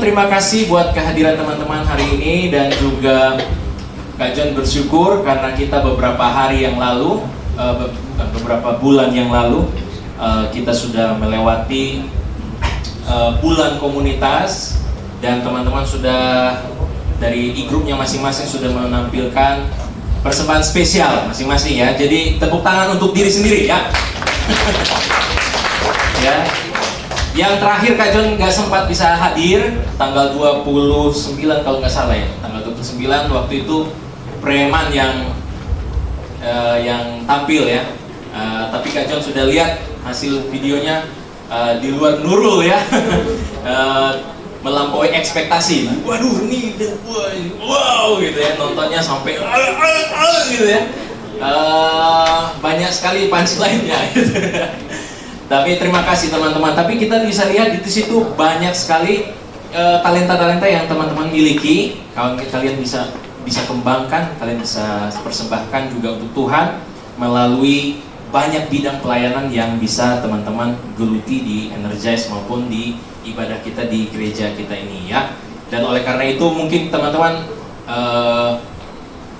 Terima kasih buat kehadiran teman-teman hari ini, dan juga Kak John bersyukur karena kita beberapa hari yang lalu, beberapa bulan yang lalu, kita sudah melewati bulan komunitas, dan teman-teman sudah dari e-groupnya masing-masing sudah menampilkan persembahan spesial masing-masing ya. Jadi tepuk tangan untuk diri sendiri ya. Ya. Yang terakhir Kak John nggak sempat bisa hadir tanggal 29 kalau nggak salah ya, tanggal 29 waktu itu preman yang tampil ya. Tapi Kak John sudah lihat hasil videonya, di luar Nurul ya. Melampaui ekspektasi. Waduh ini wow gitu ya, nontonnya sampai gitu ya. Banyak sekali punchline-nya gitu. Tapi terima kasih teman-teman. Tapi kita bisa lihat di situ banyak sekali talenta-talenta yang teman-teman miliki. Kalau kalian bisa kembangkan, kalian bisa persembahkan juga untuk Tuhan melalui banyak bidang pelayanan yang bisa teman-teman geluti di Energize maupun di ibadah kita di gereja kita ini ya. Dan oleh karena itu mungkin teman-teman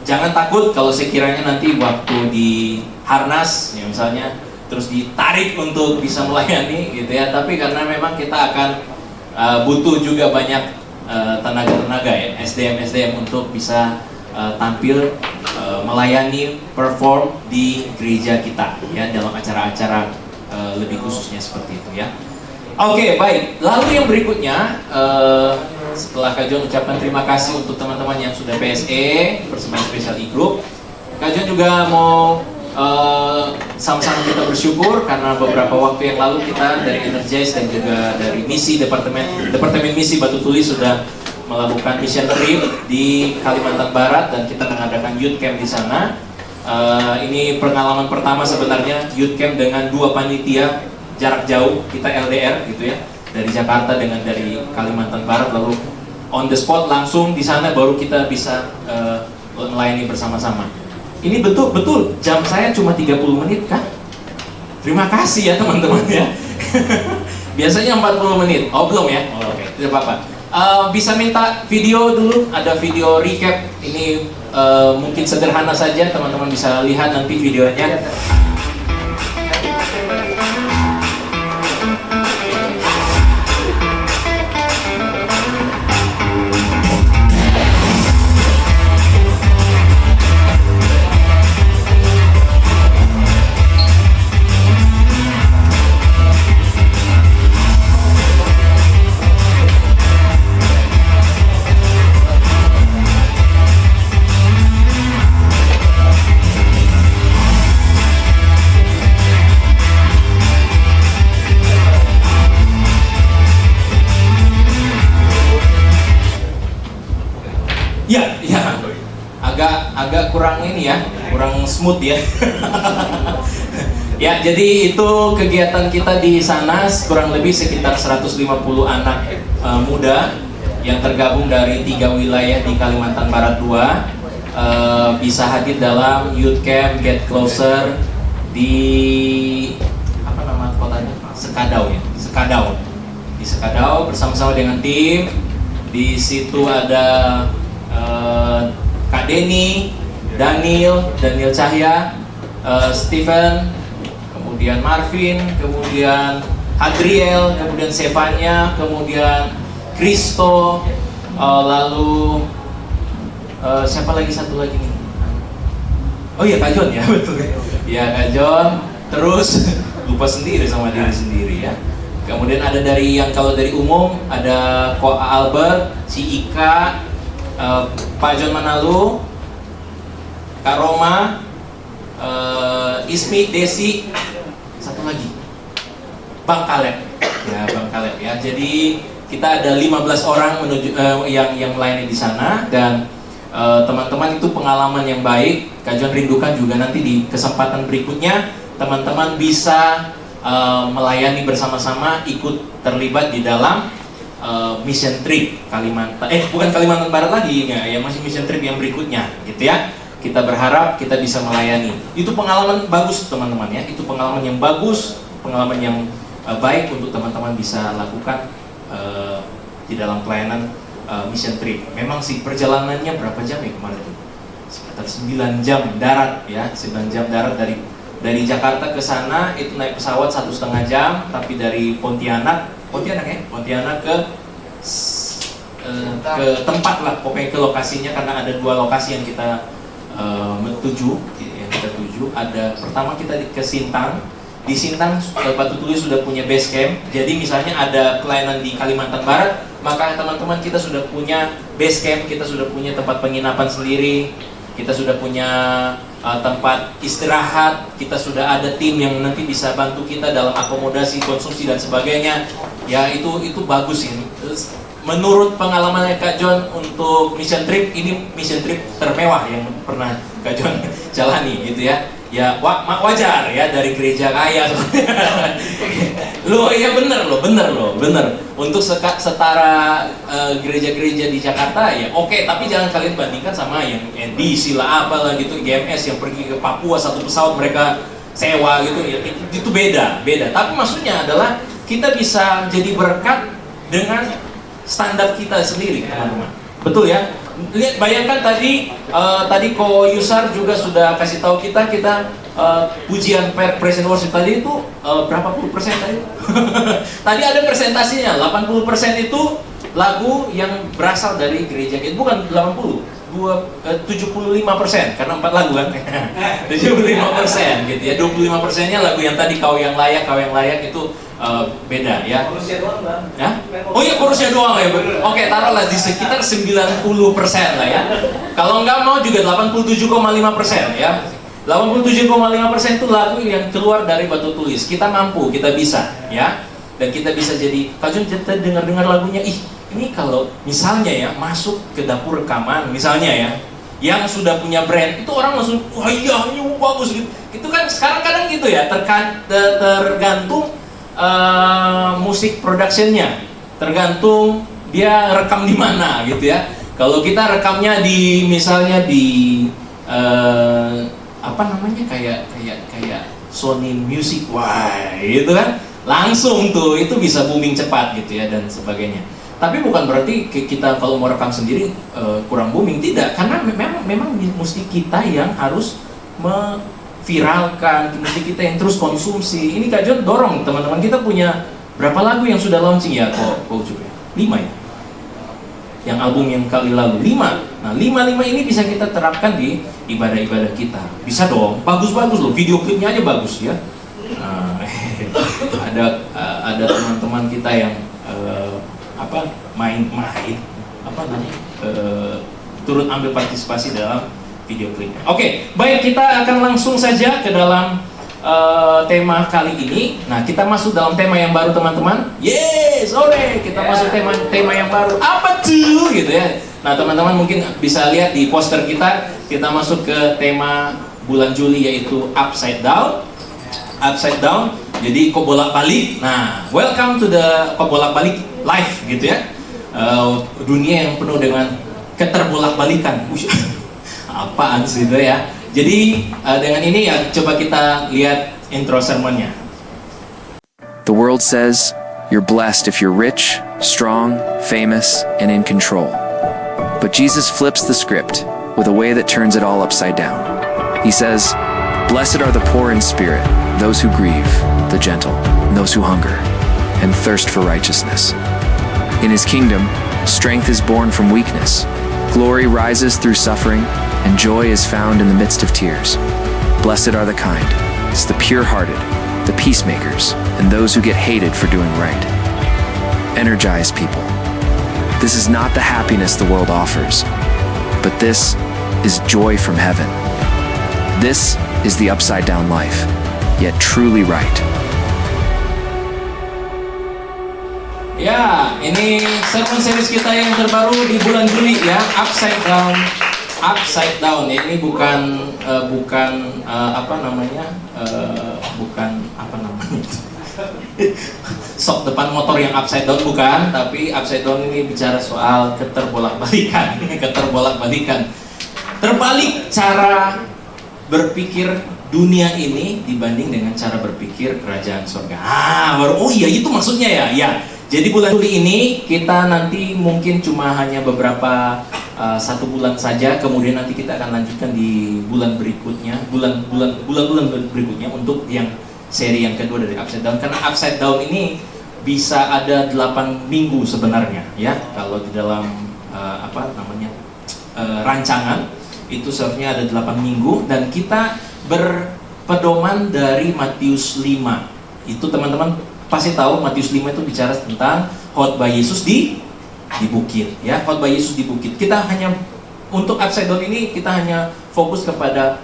jangan takut kalau sekiranya nanti waktu di harnas ya misalnya terus ditarik untuk bisa melayani gitu ya. Tapi karena memang kita akan butuh juga banyak tenaga-tenaga ya, SDM untuk bisa tampil melayani, perform di gereja kita ya, dalam acara-acara lebih khususnya seperti itu ya. Oke, baik. Lalu yang berikutnya, setelah Kak John ucapkan terima kasih untuk teman-teman yang sudah PSE, persembahan spesial e-group, Kak John juga mau sama-sama kita bersyukur karena beberapa waktu yang lalu kita dari Energize dan juga dari misi departemen misi Batu Tulis sudah melakukan mission trip di Kalimantan Barat, dan kita mengadakan youth camp di sana. Ini pengalaman pertama sebenarnya youth camp dengan dua panitia jarak jauh, kita LDR gitu ya, dari Jakarta dengan dari Kalimantan Barat, lalu on the spot langsung di sana baru kita bisa melayani bersama-sama. Ini betul jam saya cuma 30 menit kan? Terima kasih ya teman-teman ya. Biasanya 40 menit. Oh belum ya? Oh, oke, tidak apa-apa. Bisa minta video dulu, ada video recap. Ini mungkin sederhana saja, teman-teman bisa lihat nanti videonya. Ya, agak kurang ini ya, kurang smooth ya. Ya, jadi itu kegiatan kita di sana, kurang lebih sekitar 150 anak muda yang tergabung dari 3 wilayah di Kalimantan Barat 2 bisa hadir dalam youth camp Get Closer di apa nama kotanya? Sekadau ya, di Sekadau bersama-sama dengan tim. Di situ ada Kak Denny, Daniel Cahya, Steven, kemudian Marvin, kemudian Adriel, kemudian Sevanya, kemudian Kristo, lalu siapa lagi satu lagi nih? Oh iya Kak John ya, betul ya Kak John. Terus lupa sendiri sama diri sendiri ya. Kemudian ada dari yang kalau dari umum ada Ko Albert, si Ika, Pak John Manalu, Kak Roma, Ismi, Desi, satu lagi Bang Kaleb ya. Jadi kita ada 15 orang menuju yang melayani di sana, dan teman-teman itu pengalaman yang baik. Kak John rindukan juga nanti di kesempatan berikutnya teman-teman bisa melayani bersama-sama, ikut terlibat di dalam mission trip bukan Kalimantan Barat lagi ya, masih mission trip yang berikutnya gitu ya. Kita berharap kita bisa melayani. Itu pengalaman bagus teman-teman ya, itu pengalaman yang bagus, pengalaman yang baik untuk teman-teman bisa lakukan di dalam pelayanan mission trip. Memang sih perjalanannya berapa jam ya kemarin itu? Sekitar 9 jam darat ya, 9 jam darat dari Jakarta ke sana itu naik pesawat 1,5 jam, tapi dari Pontianak ke tempat lah, pokoknya ke lokasinya, karena ada 2 lokasi yang kita tuju. Ada pertama kita ke Sintang. Di Sintang Batu Tulis sudah punya base camp. Jadi misalnya ada pelayanan di Kalimantan Barat, maka teman-teman kita sudah punya base camp, kita sudah punya tempat penginapan sendiri, kita sudah punya tempat istirahat, kita sudah ada tim yang nanti bisa bantu kita dalam akomodasi, konsumsi dan sebagainya. Ya itu bagus ini. Menurut pengalamannya Kak John untuk mission trip, ini mission trip termewah yang pernah Kak John jalani gitu ya. Ya wajar ya, dari gereja kaya. Ya bener loh. Untuk setara gereja-gereja di Jakarta ya oke, tapi jangan kalian bandingkan sama yang NDC lah apalah gitu, GMS yang pergi ke Papua 1 pesawat mereka sewa gitu ya, itu beda. Tapi maksudnya adalah kita bisa jadi berkat dengan standar kita sendiri, teman-teman. Betul ya? Lihat, bayangkan tadi Ko Yusar juga sudah kasih tahu kita pujian present worship tadi itu berapa puluh persen tadi? Tadi ada presentasinya, 80% itu lagu yang berasal dari gereja. Itu bukan 80, 75%, karena 4 lagu kan. 75% gitu ya. 25%-nya lagu yang tadi kau yang layak itu beda ya. Korusnya doang, Bang. Ya? Oh iya, korusnya doang ya. Oke, taruhlah di sekitar 90% lah ya. Kalau enggak mau juga 87,5% ya. 87,5% itu lagu yang keluar dari Batu Tulis. Kita mampu, kita bisa ya. Dan kita bisa jadi, Kak Jun kita dengar lagunya, ini kalau misalnya ya masuk ke dapur rekaman misalnya ya, yang sudah punya brand, itu orang langsung wah iya ini bagus gitu. Itu kan sekarang kadang gitu ya, tergantung musik productionnya, tergantung dia rekam di mana gitu ya. Kalau kita rekamnya di misalnya di kayak Sony Music, wah itu kan langsung tuh itu bisa booming cepat gitu ya dan sebagainya. Tapi bukan berarti kita kalau mau rekam sendiri kurang booming, tidak, karena memang mesti kita yang harus viralkan, mesti kita yang terus konsumsi. Ini Kak John dorong teman-teman kita punya berapa lagu yang sudah launching ya, kok juga 5 ya, yang album yang kali lalu 5. Nah 5 ini bisa kita terapkan di ibadah-ibadah kita, bisa dong, bagus-bagus loh, video klipnya aja bagus ya. Nah, ada teman-teman kita yang turut ambil partisipasi dalam video klip. Oke, baik, kita akan langsung saja ke dalam tema kali ini. Nah, kita masuk dalam tema yang baru, teman-teman. Yes, kita masuk tema yang baru. Apa tuh gitu ya. Nah, teman-teman mungkin bisa lihat di poster kita masuk ke tema bulan Juli, yaitu Upside Down. Jadi kok bolak-balik. Nah, welcome to the kok bolak-balik life gitu ya. Dunia yang penuh dengan keterbolak-balikan. Apaan sih itu ya? Jadi dengan ini ya coba kita lihat intro sermonnya. The world says you're blessed if you're rich, strong, famous, and in control. But Jesus flips the script with a way that turns it all upside down. He says, "Blessed are the poor in spirit, those who grieve, the gentle, and those who hunger and thirst for righteousness." In his kingdom, strength is born from weakness, glory rises through suffering, and joy is found in the midst of tears. Blessed are the kind, it's the pure-hearted, the peacemakers, and those who get hated for doing right. Energize people. This is not the happiness the world offers, but this is joy from heaven. This is the upside-down life, yet truly right. Ya, ini sermon series kita yang terbaru di bulan Juli ya, Upside Down. Ini bukan sok depan motor yang upside down, bukan, tapi upside down ini bicara soal keterbolak-balikan. Terbalik cara berpikir dunia ini dibanding dengan cara berpikir kerajaan surga. Oh iya, itu maksudnya ya. Jadi bulan Juli ini kita nanti mungkin cuma hanya beberapa 1 bulan saja, kemudian nanti kita akan lanjutkan di bulan berikutnya, bulan-bulan berikutnya untuk yang seri yang kedua dari Upside Down. Karena Upside Down ini bisa ada 8 minggu sebenarnya, ya. Kalau di dalam rancangan itu seharusnya ada 8 minggu, dan kita berpedoman dari Matius 5. Itu teman-teman pasti tahu Matius 5 itu bicara tentang khotbah Yesus di bukit, ya, khotbah Yesus di bukit. Kita hanya untuk Upside Down ini kita hanya fokus kepada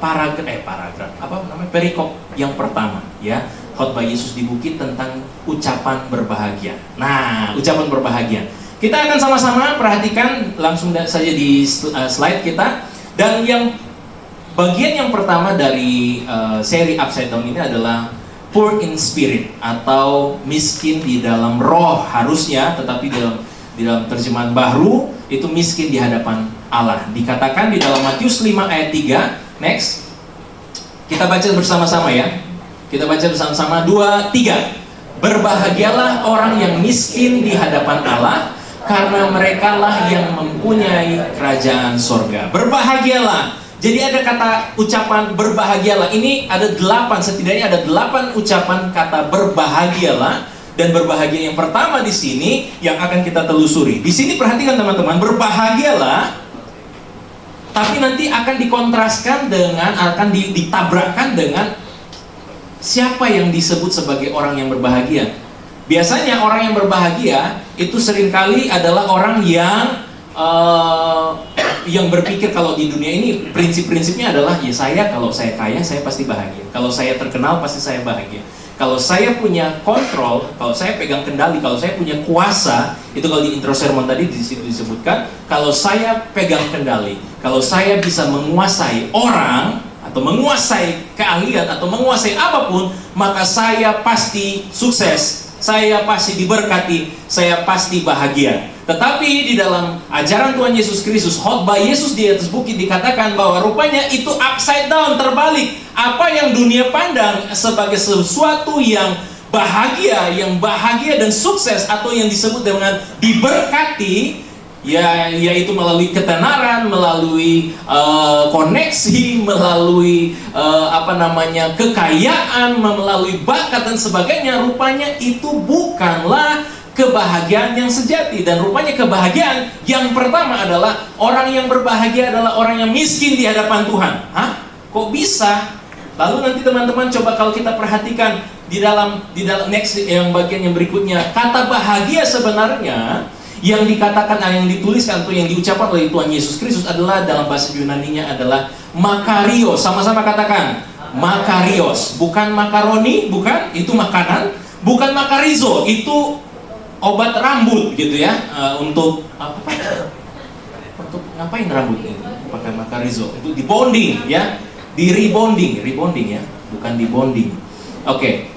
perikop yang pertama, ya, khotbah Yesus di bukit tentang ucapan berbahagia. Nah, ucapan berbahagia. Kita akan sama-sama perhatikan langsung saja di slide kita, dan yang bagian yang pertama dari seri Upside Down ini adalah poor in spirit atau miskin di dalam roh harusnya, tetapi di dalam terjemahan baru itu miskin di hadapan Allah. Dikatakan di dalam Matius 5 ayat 3. Next. Kita baca bersama-sama, ya. Kita baca bersama-sama 2, 3. Berbahagialah orang yang miskin di hadapan Allah, karena merekalah yang mempunyai kerajaan sorga. Berbahagialah. Jadi ada kata ucapan berbahagialah. Ini ada 8, setidaknya ada 8 ucapan kata berbahagialah. Dan berbahagia yang pertama di sini yang akan kita telusuri. Di sini perhatikan teman-teman, berbahagialah, tapi nanti akan dikontraskan dengan, akan ditabrakkan dengan siapa yang disebut sebagai orang yang berbahagia. Biasanya orang yang berbahagia itu seringkali adalah orang yang berpikir kalau di dunia ini prinsip-prinsipnya adalah, ya saya kalau saya kaya saya pasti bahagia, kalau saya terkenal pasti saya bahagia, kalau saya punya kontrol, kalau saya pegang kendali, kalau saya punya kuasa. Itu kalau di intro sermon tadi di situ disebutkan, kalau saya pegang kendali, kalau saya bisa menguasai orang atau menguasai keahlian atau menguasai apapun, maka saya pasti sukses, saya pasti diberkati, saya pasti bahagia. Tetapi di dalam ajaran Tuhan Yesus Kristus, khotbah Yesus di atas bukit, dikatakan bahwa rupanya itu upside down, terbalik. Apa yang dunia pandang sebagai sesuatu yang bahagia dan sukses, atau yang disebut dengan diberkati, yaitu melalui ketenaran, melalui koneksi, melalui kekayaan, melalui bakat dan sebagainya, rupanya itu bukanlah kebahagiaan yang sejati. Dan rupanya kebahagiaan yang pertama adalah orang yang berbahagia adalah orang yang miskin di hadapan Tuhan. Hah? Kok bisa? Lalu nanti teman-teman coba kalau kita perhatikan di dalam next yang bagian yang berikutnya, kata bahagia sebenarnya yang dikatakan, yang dituliskan atau yang diucapkan oleh Tuhan Yesus Kristus adalah dalam bahasa Yunaninya adalah makarios. Sama-sama katakan makarios, bukan makaroni, bukan, itu makanan, bukan makarizo, itu obat rambut gitu ya, untuk untuk ngapain rambut ini? Pakai makarizo, itu di bonding ya, di rebonding ya, bukan di bonding. Oke.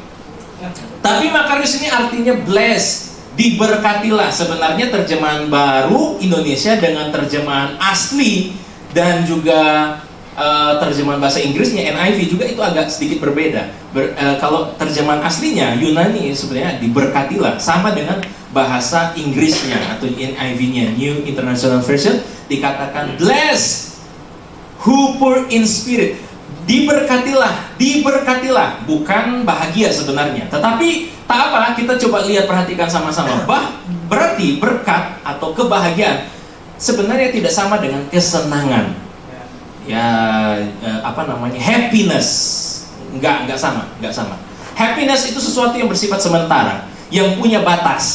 Tapi makarios ini artinya blessed, diberkatilah. Sebenarnya terjemahan baru Indonesia dengan terjemahan asli dan juga terjemahan bahasa Inggrisnya NIV juga itu agak sedikit berbeda. Kalau terjemahan aslinya Yunani sebenarnya diberkatilah, sama dengan bahasa Inggrisnya atau NIV-nya, New International Version, dikatakan blessed who poor in spirit. Diberkatilah, bukan bahagia sebenarnya. Tetapi tak apa, kita coba lihat, perhatikan sama-sama. Berarti berkat atau kebahagiaan sebenarnya tidak sama dengan kesenangan. Happiness. Enggak sama. Happiness itu sesuatu yang bersifat sementara, yang punya batas.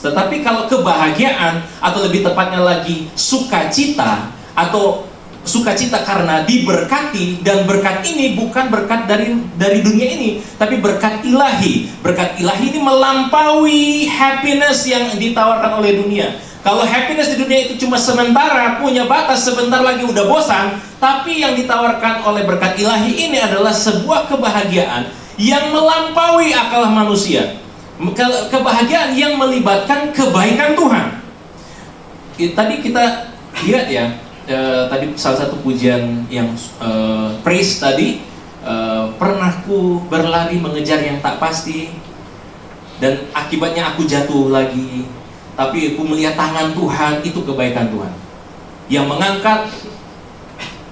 Tetapi kalau kebahagiaan, atau lebih tepatnya lagi sukacita, atau sukacita karena diberkati, dan berkat ini bukan berkat dari dunia ini, tapi berkat ilahi. Berkat ilahi ini melampaui happiness yang ditawarkan oleh dunia. Kalau happiness di dunia itu cuma sementara, punya batas, sebentar lagi udah bosan. Tapi yang ditawarkan oleh berkat ilahi ini adalah sebuah kebahagiaan yang melampaui akal manusia. Kebahagiaan yang melibatkan kebaikan Tuhan. Tadi kita lihat ya, tadi salah satu pujian yang praise tadi, pernah ku berlari mengejar yang tak pasti, dan akibatnya aku jatuh lagi. Tapi aku melihat tangan Tuhan, itu kebaikan Tuhan. Yang mengangkat,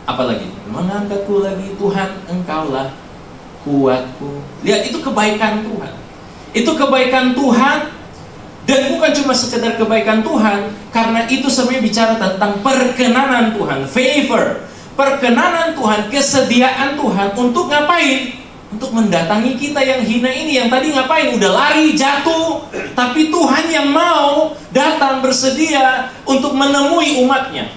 apalagi mengangkatku lagi, Tuhan Engkaulah kuatku. Lihat, itu kebaikan Tuhan. Itu kebaikan Tuhan, dan bukan cuma sekedar kebaikan Tuhan, karena itu sebenarnya bicara tentang perkenanan Tuhan, favor, perkenanan Tuhan, kesediaan Tuhan untuk ngapain? Untuk mendatangi kita yang hina ini, yang tadi ngapain? Udah lari, jatuh, tapi Tuhan yang mau datang bersedia untuk menemui umatnya.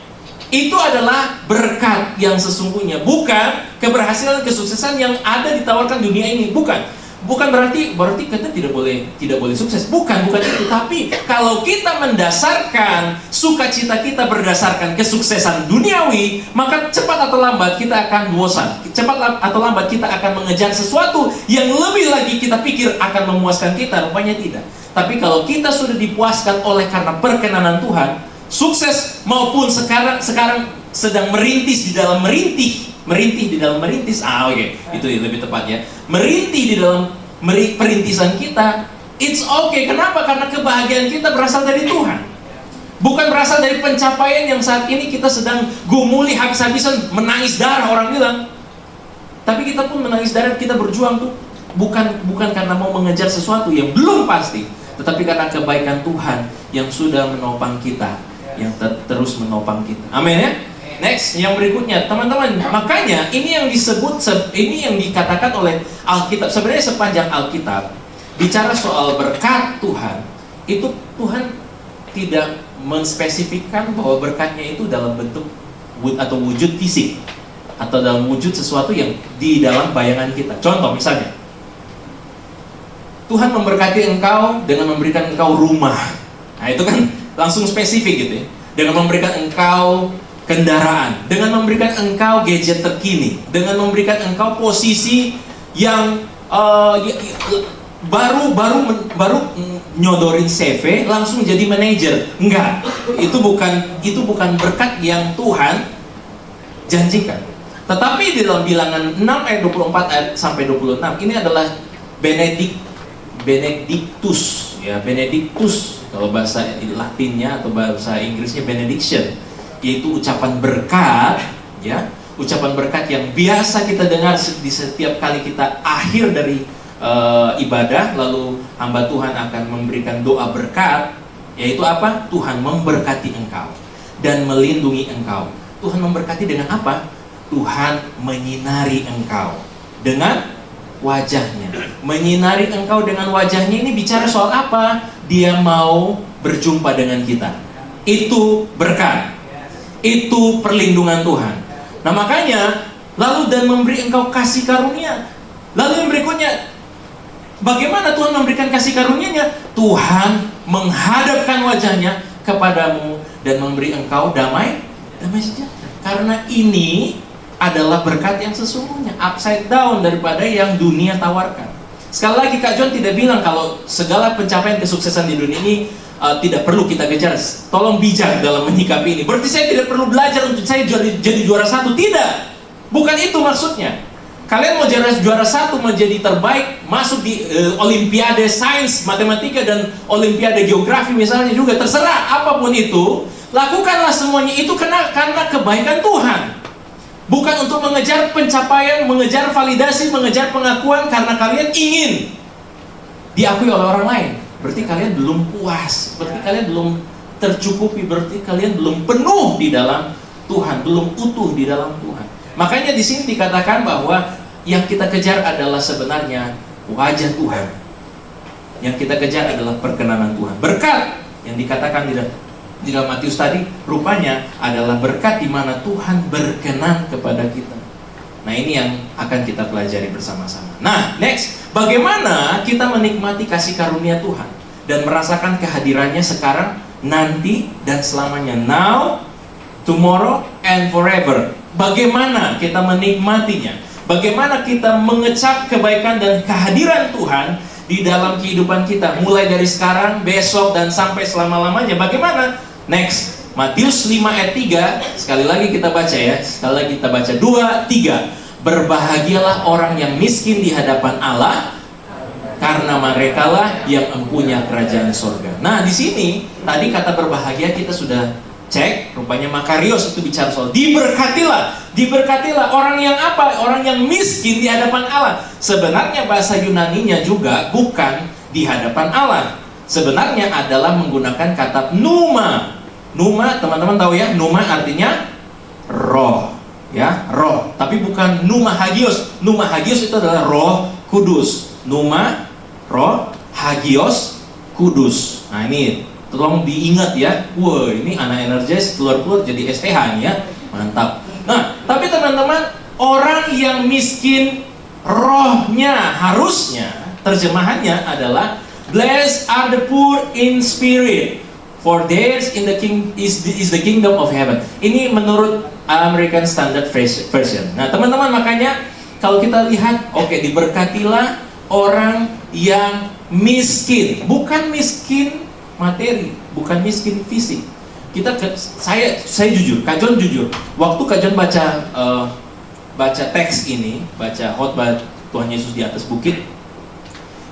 Itu adalah berkat yang sesungguhnya, bukan keberhasilan, kesuksesan yang ada ditawarkan dunia ini, bukan. Bukan berarti kita tidak boleh sukses. Bukan itu. Tapi kalau kita mendasarkan sukacita kita berdasarkan kesuksesan duniawi, maka cepat atau lambat kita akan bosan. Cepat atau lambat kita akan mengejar sesuatu yang lebih lagi kita pikir akan memuaskan kita. Rupanya tidak. Tapi kalau kita sudah dipuaskan oleh karena perkenanan Tuhan, sukses maupun sekarang sedang merintis di dalam merintih di dalam merintis, itu lebih tepat ya. Merintih di dalam perintisan kita, it's okay. Kenapa? Karena kebahagiaan kita berasal dari Tuhan, bukan berasal dari pencapaian yang saat ini kita sedang gumuli habis-habisan, menangis darah orang bilang. Tapi kita pun menangis darah, kita berjuang tuh bukan karena mau mengejar sesuatu yang belum pasti, tetapi karena kebaikan Tuhan yang sudah menopang kita, yang terus menopang kita. Amin ya. Next, yang berikutnya, teman-teman, makanya ini yang disebut, ini yang dikatakan oleh Alkitab. Sebenarnya sepanjang Alkitab bicara soal berkat Tuhan, itu Tuhan tidak menspesifikkan bahwa berkatnya itu dalam bentuk atau wujud fisik, atau dalam wujud sesuatu yang di dalam bayangan kita. Contoh misalnya, Tuhan memberkati engkau dengan memberikan engkau rumah. Nah itu kan langsung spesifik gitu ya. Dengan memberikan engkau kendaraan, dengan memberikan engkau gadget terkini, dengan memberikan engkau posisi yang baru nyodorin CV langsung jadi manajer. Enggak, itu bukan berkat yang Tuhan janjikan. Tetapi di dalam Bilangan 6 ayat 24 ayat sampai 26 ini adalah benedictus ya, benedictus kalau bahasa Latinnya atau bahasa Inggrisnya benediction, yaitu ucapan berkat ya, ucapan berkat yang biasa kita dengar di setiap kali kita akhir dari ibadah, lalu hamba Tuhan akan memberikan doa berkat, yaitu apa? Tuhan memberkati engkau dan melindungi engkau. Tuhan memberkati dengan apa? Tuhan menyinari engkau dengan wajahnya. Menyinari engkau dengan wajahnya ini bicara soal apa? Dia mau berjumpa dengan kita. Itu berkat. Itu perlindungan Tuhan. Nah makanya, lalu dan memberi engkau kasih karunia. Lalu yang berikutnya, bagaimana Tuhan memberikan kasih karunia-Nya? Tuhan menghadapkan wajahnya kepadamu dan memberi engkau damai sejahtera. Karena ini adalah berkat yang sesungguhnya, upside down daripada yang dunia tawarkan. Sekali lagi Kak John tidak bilang kalau segala pencapaian kesuksesan di dunia ini tidak perlu kita kejar. Tolong bijak dalam menyikapi ini. Berarti saya tidak perlu belajar untuk saya jadi juara satu. Tidak, bukan itu maksudnya. Kalian mau juara satu, menjadi terbaik, masuk di Olimpiade Sains, Matematika dan Olimpiade Geografi misalnya juga, terserah apapun itu, lakukanlah semuanya itu karena kebaikan Tuhan. Bukan untuk mengejar pencapaian, mengejar validasi, mengejar pengakuan karena kalian ingin diakui oleh orang lain. Berarti kalian belum puas, berarti kalian belum tercukupi, berarti kalian belum penuh di dalam Tuhan, belum utuh di dalam Tuhan. Makanya di sini dikatakan bahwa yang kita kejar adalah sebenarnya wajah Tuhan. Yang kita kejar adalah perkenanan Tuhan. Berkat yang dikatakan di dalam Matius tadi rupanya adalah berkat di mana Tuhan berkenan kepada kita. Nah ini yang akan kita pelajari bersama-sama. Nah next, bagaimana kita menikmati kasih karunia Tuhan dan merasakan kehadirannya sekarang, nanti, dan selamanya. Now, tomorrow, and forever. Bagaimana kita menikmatinya? Bagaimana kita mengecap kebaikan dan kehadiran Tuhan di dalam kehidupan kita, mulai dari sekarang, besok, dan sampai selama-lamanya? Bagaimana? Next, Matius 5 ayat 3, sekali lagi kita baca ya, sekali lagi kita baca, 2, 3. Berbahagialah orang yang miskin di hadapan Allah, karena merekalah yang mempunyai kerajaan sorga. Nah, di sini tadi kata berbahagia kita sudah cek, rupanya Makarios itu bicara soal diberkatilah orang yang apa? Orang yang miskin di hadapan Allah. Sebenarnya bahasa Yunaninya juga bukan di hadapan Allah. Sebenarnya adalah menggunakan kata pneuma. Pneuma, teman-teman tahu ya, pneuma artinya roh, ya, roh. Tapi bukan pneuma hagios. Pneuma hagios itu adalah roh kudus. Pneuma, roh, hagios, kudus. Nah ini, tolong diingat ya. Wah, ini anak energis keluar jadi STH nih ya. Mantap. Nah, tapi teman-teman, orang yang miskin rohnya harusnya terjemahannya adalah blessed are the poor in spirit, for theirs in the is the kingdom of heaven. Ini menurut American Standard Version. Nah, teman-teman, makanya kalau kita lihat, oke, diberkatilah orang yang miskin, bukan miskin materi, bukan miskin fisik. Saya jujur, Kak John jujur, waktu Kak John baca teks ini, baca khotbah Tuhan Yesus di atas bukit,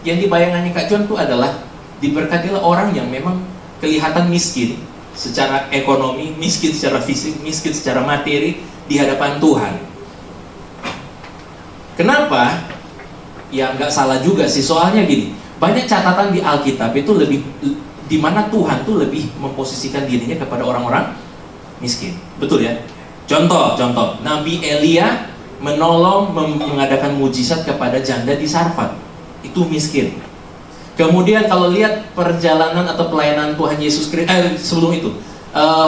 yang dibayangannya Kak John itu adalah diberkatilah orang yang memang kelihatan miskin secara ekonomi, miskin secara fisik, miskin secara materi di hadapan Tuhan. Kenapa? Ya nggak salah juga sih, soalnya gini, banyak catatan di Alkitab itu lebih di mana Tuhan tuh lebih memposisikan dirinya kepada orang-orang miskin. Betul ya? Contoh, Nabi Elia menolong mengadakan mujizat kepada janda di Sarfat. Itu miskin. Kemudian kalau lihat perjalanan atau pelayanan Tuhan Yesus Kristus sebelum itu,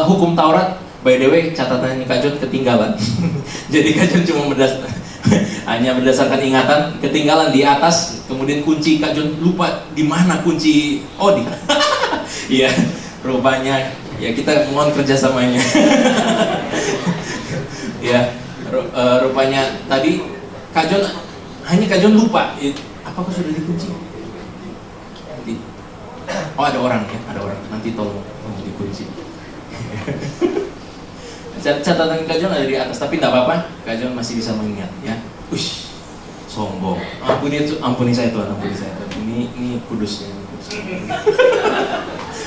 hukum Taurat, by the way, catatannya Kak John ketinggalan. Jadi Kak John cuma hanya berdasarkan ingatan, ketinggalan di atas, kemudian kunci Kak John lupa di mana kunci. Oh, di iya, rupanya ya kita mohon kerjasamanya. Ya, rupanya tadi Kak John lupa. Apakah sudah dikunci? Oh, ada orang ya, ada orang. Nanti tolong dikunci. Catatan Kak John ada di atas, tapi tidak apa-apa. Kak John masih bisa mengingat ya. Ush, sombong. Ampuni saya Tuhan, ampuni saya Tuhan. Ini kudusnya.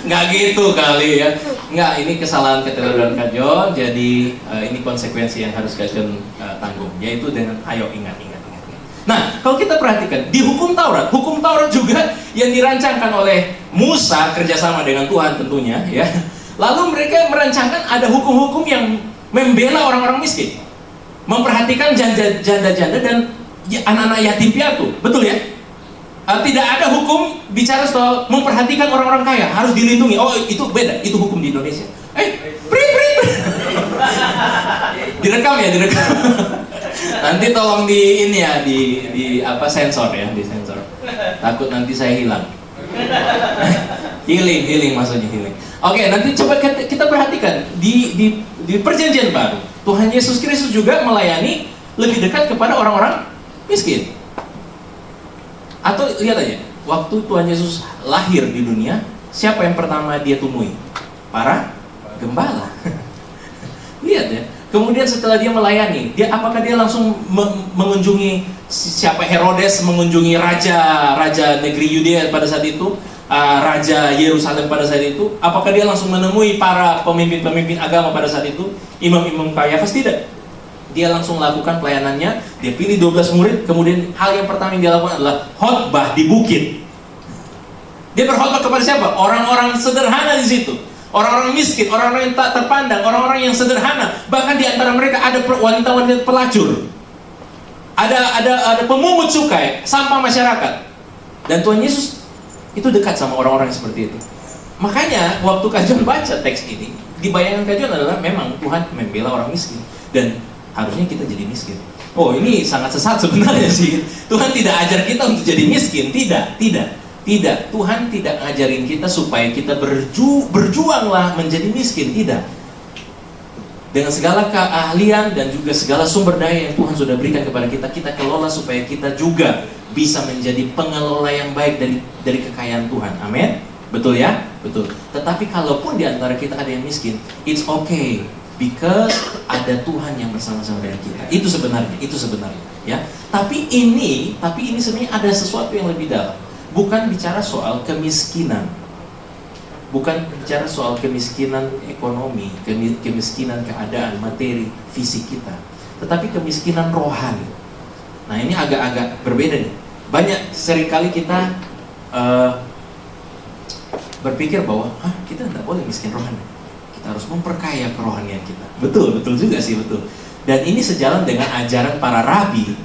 Nggak gitu kali ya. Nggak, ini kesalahan keterlaluan Kak John. Jadi ini konsekuensi yang harus Kak John tanggung. Yaitu dengan ayo ingat. Nah, kalau kita perhatikan di hukum Taurat juga yang dirancangkan oleh Musa kerjasama dengan Tuhan tentunya ya. Lalu mereka merancangkan ada hukum-hukum yang membela orang-orang miskin, memperhatikan janda-janda dan anak-anak yatim piatu, betul ya? Tidak ada hukum bicara soal memperhatikan orang-orang kaya, harus dilindungi. Oh, itu beda, itu hukum di Indonesia. Direkam. Nanti tolong di sensor ya, disensor. Takut nanti saya hilang. Healing maksudnya healing. Oke, nanti coba kita perhatikan di Perjanjian Baru, Tuhan Yesus Kristus juga melayani lebih dekat kepada orang-orang miskin. Atau lihat aja, waktu Tuhan Yesus lahir di dunia, siapa yang pertama dia temui? Para gembala. Lihat ya. Kemudian setelah dia melayani, apakah dia langsung mengunjungi siapa? Herodes mengunjungi raja negeri Yudea pada saat itu, raja Yerusalem pada saat itu? Apakah dia langsung menemui para pemimpin agama pada saat itu, imam-imam Kayafas? Tidak. Dia langsung lakukan pelayanannya. Dia pilih 12 murid. Kemudian hal yang pertama yang dia lakukan adalah khotbah di bukit. Dia berkhotbah kepada siapa? Orang-orang sederhana di situ. Orang-orang miskin, orang-orang yang tak terpandang, orang-orang yang sederhana. Bahkan di antara mereka ada wanita-wanita pelacur, ada pemungut cukai, sampah masyarakat. Dan Tuhan Yesus itu dekat sama orang-orang seperti itu. Makanya waktu Kak John baca teks ini, di bayangan Kak John adalah memang Tuhan membela orang miskin, dan harusnya kita jadi miskin. Oh, ini sangat sesat sebenarnya sih. Tuhan tidak ajar kita untuk jadi miskin, tidak. Tuhan tidak ngajarin kita supaya kita berjuanglah menjadi miskin, tidak. Dengan segala keahlian dan juga segala sumber daya yang Tuhan sudah berikan kepada kita, kita kelola supaya kita juga bisa menjadi pengelola yang baik dari kekayaan Tuhan. Amin. Betul ya? Betul. Tetapi kalaupun di antara kita ada yang miskin, it's okay, because ada Tuhan yang bersama-sama dengan kita. Itu sebenarnya, ya. Tapi ini sebenarnya ada sesuatu yang lebih dalam. bukan bicara soal kemiskinan. Bukan bicara soal kemiskinan ekonomi, kemiskinan keadaan, materi, fisik kita. Tetapi kemiskinan rohani. Nah ini agak-agak berbeda nih. Banyak seringkali kita berpikir bahwa kita tidak boleh miskin rohani. Kita harus memperkaya kerohanian kita. Betul juga sih, betul. Dan ini sejalan dengan ajaran para rabi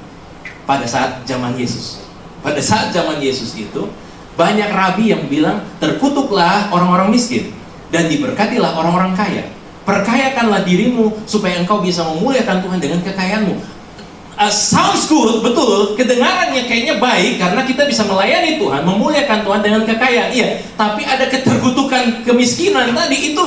pada saat zaman Yesus. Pada saat zaman Yesus itu, banyak rabi yang bilang, terkutuklah orang-orang miskin dan diberkatilah orang-orang kaya. Perkayakanlah dirimu supaya engkau bisa memuliakan Tuhan dengan kekayaanmu. Sounds good, betul. Kedengarannya kayaknya baik karena kita bisa melayani Tuhan, memuliakan Tuhan dengan kekayaan. Iya, tapi ada keterkutukan kemiskinan tadi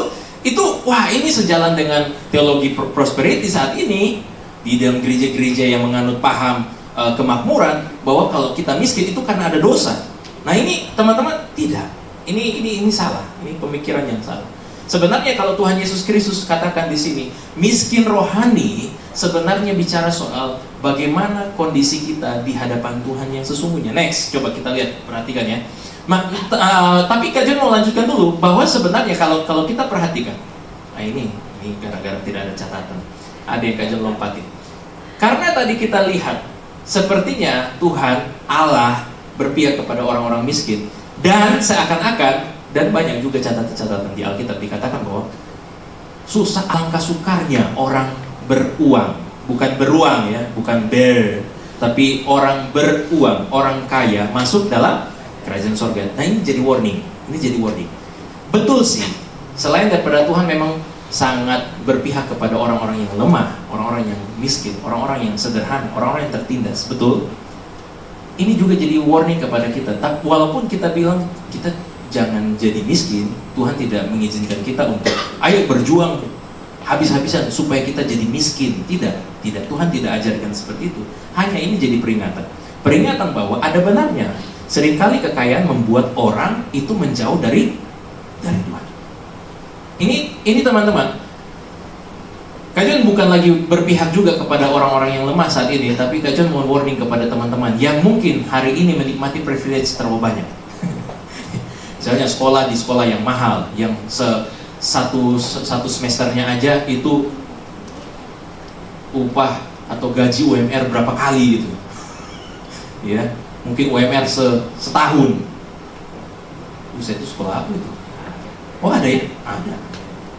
itu wah, ini sejalan dengan teologi prosperity saat ini di dalam gereja-gereja yang menganut paham kemakmuran bahwa kalau kita miskin itu karena ada dosa. Nah ini teman-teman tidak, ini salah, ini pemikiran yang salah. Sebenarnya kalau Tuhan Yesus Kristus katakan di sini miskin rohani, sebenarnya bicara soal bagaimana kondisi kita di hadapan Tuhan yang sesungguhnya. Next, coba kita lihat, perhatikan ya. Tapi kajian mau lanjutkan dulu bahwa sebenarnya kalau kita perhatikan, nah ini gara-gara tidak ada catatan, ada yang kajian lompatin. Karena tadi kita lihat sepertinya Tuhan Allah berpihak kepada orang-orang miskin, dan seakan-akan, dan banyak juga catatan-catatan di Alkitab dikatakan bahwa susah alangkah sukarnya orang beruang, bukan beruang ya, bukan tapi orang beruang, orang kaya masuk dalam kerajaan sorga. Nah ini jadi warning, betul sih, selain daripada Tuhan memang sangat berpihak kepada orang-orang yang lemah, orang-orang yang miskin, orang-orang yang sederhana, orang-orang yang tertindas, betul. Ini juga jadi warning kepada kita. Walaupun kita bilang kita jangan jadi miskin, Tuhan tidak mengizinkan kita untuk ayo berjuang habis-habisan supaya kita jadi miskin. Tidak. Tuhan tidak ajarkan seperti itu. Hanya ini jadi peringatan bahwa ada benarnya. Seringkali kekayaan membuat orang itu menjauh dari Tuhan. Ini teman-teman. Kajian bukan lagi berpihak juga kepada orang-orang yang lemah saat ini, tapi kajian mau warning kepada teman-teman yang mungkin hari ini menikmati privilege terlalu banyak. Misalnya sekolah di sekolah yang mahal, yang satu semesternya aja itu upah atau gaji UMR berapa kali gitu. Ya, mungkin UMR setahun. Buset, itu sekolah apa itu? Oh ada ya? Ada.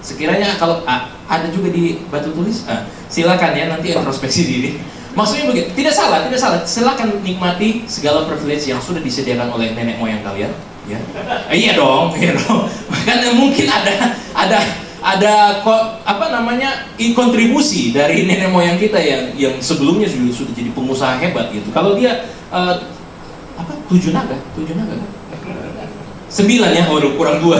Sekiranya kalau ada juga di batu tulis, silakan ya nanti introspeksi diri. Maksudnya begitu, tidak salah. Silakan nikmati segala privilege yang sudah disediakan oleh nenek moyang kalian. Ya, iya dong. Karena mungkin ada kontribusi dari nenek moyang kita yang sebelumnya sudah jadi pengusaha hebat gitu. Kalau dia 7 naga kan? 9 ya, kurang 2.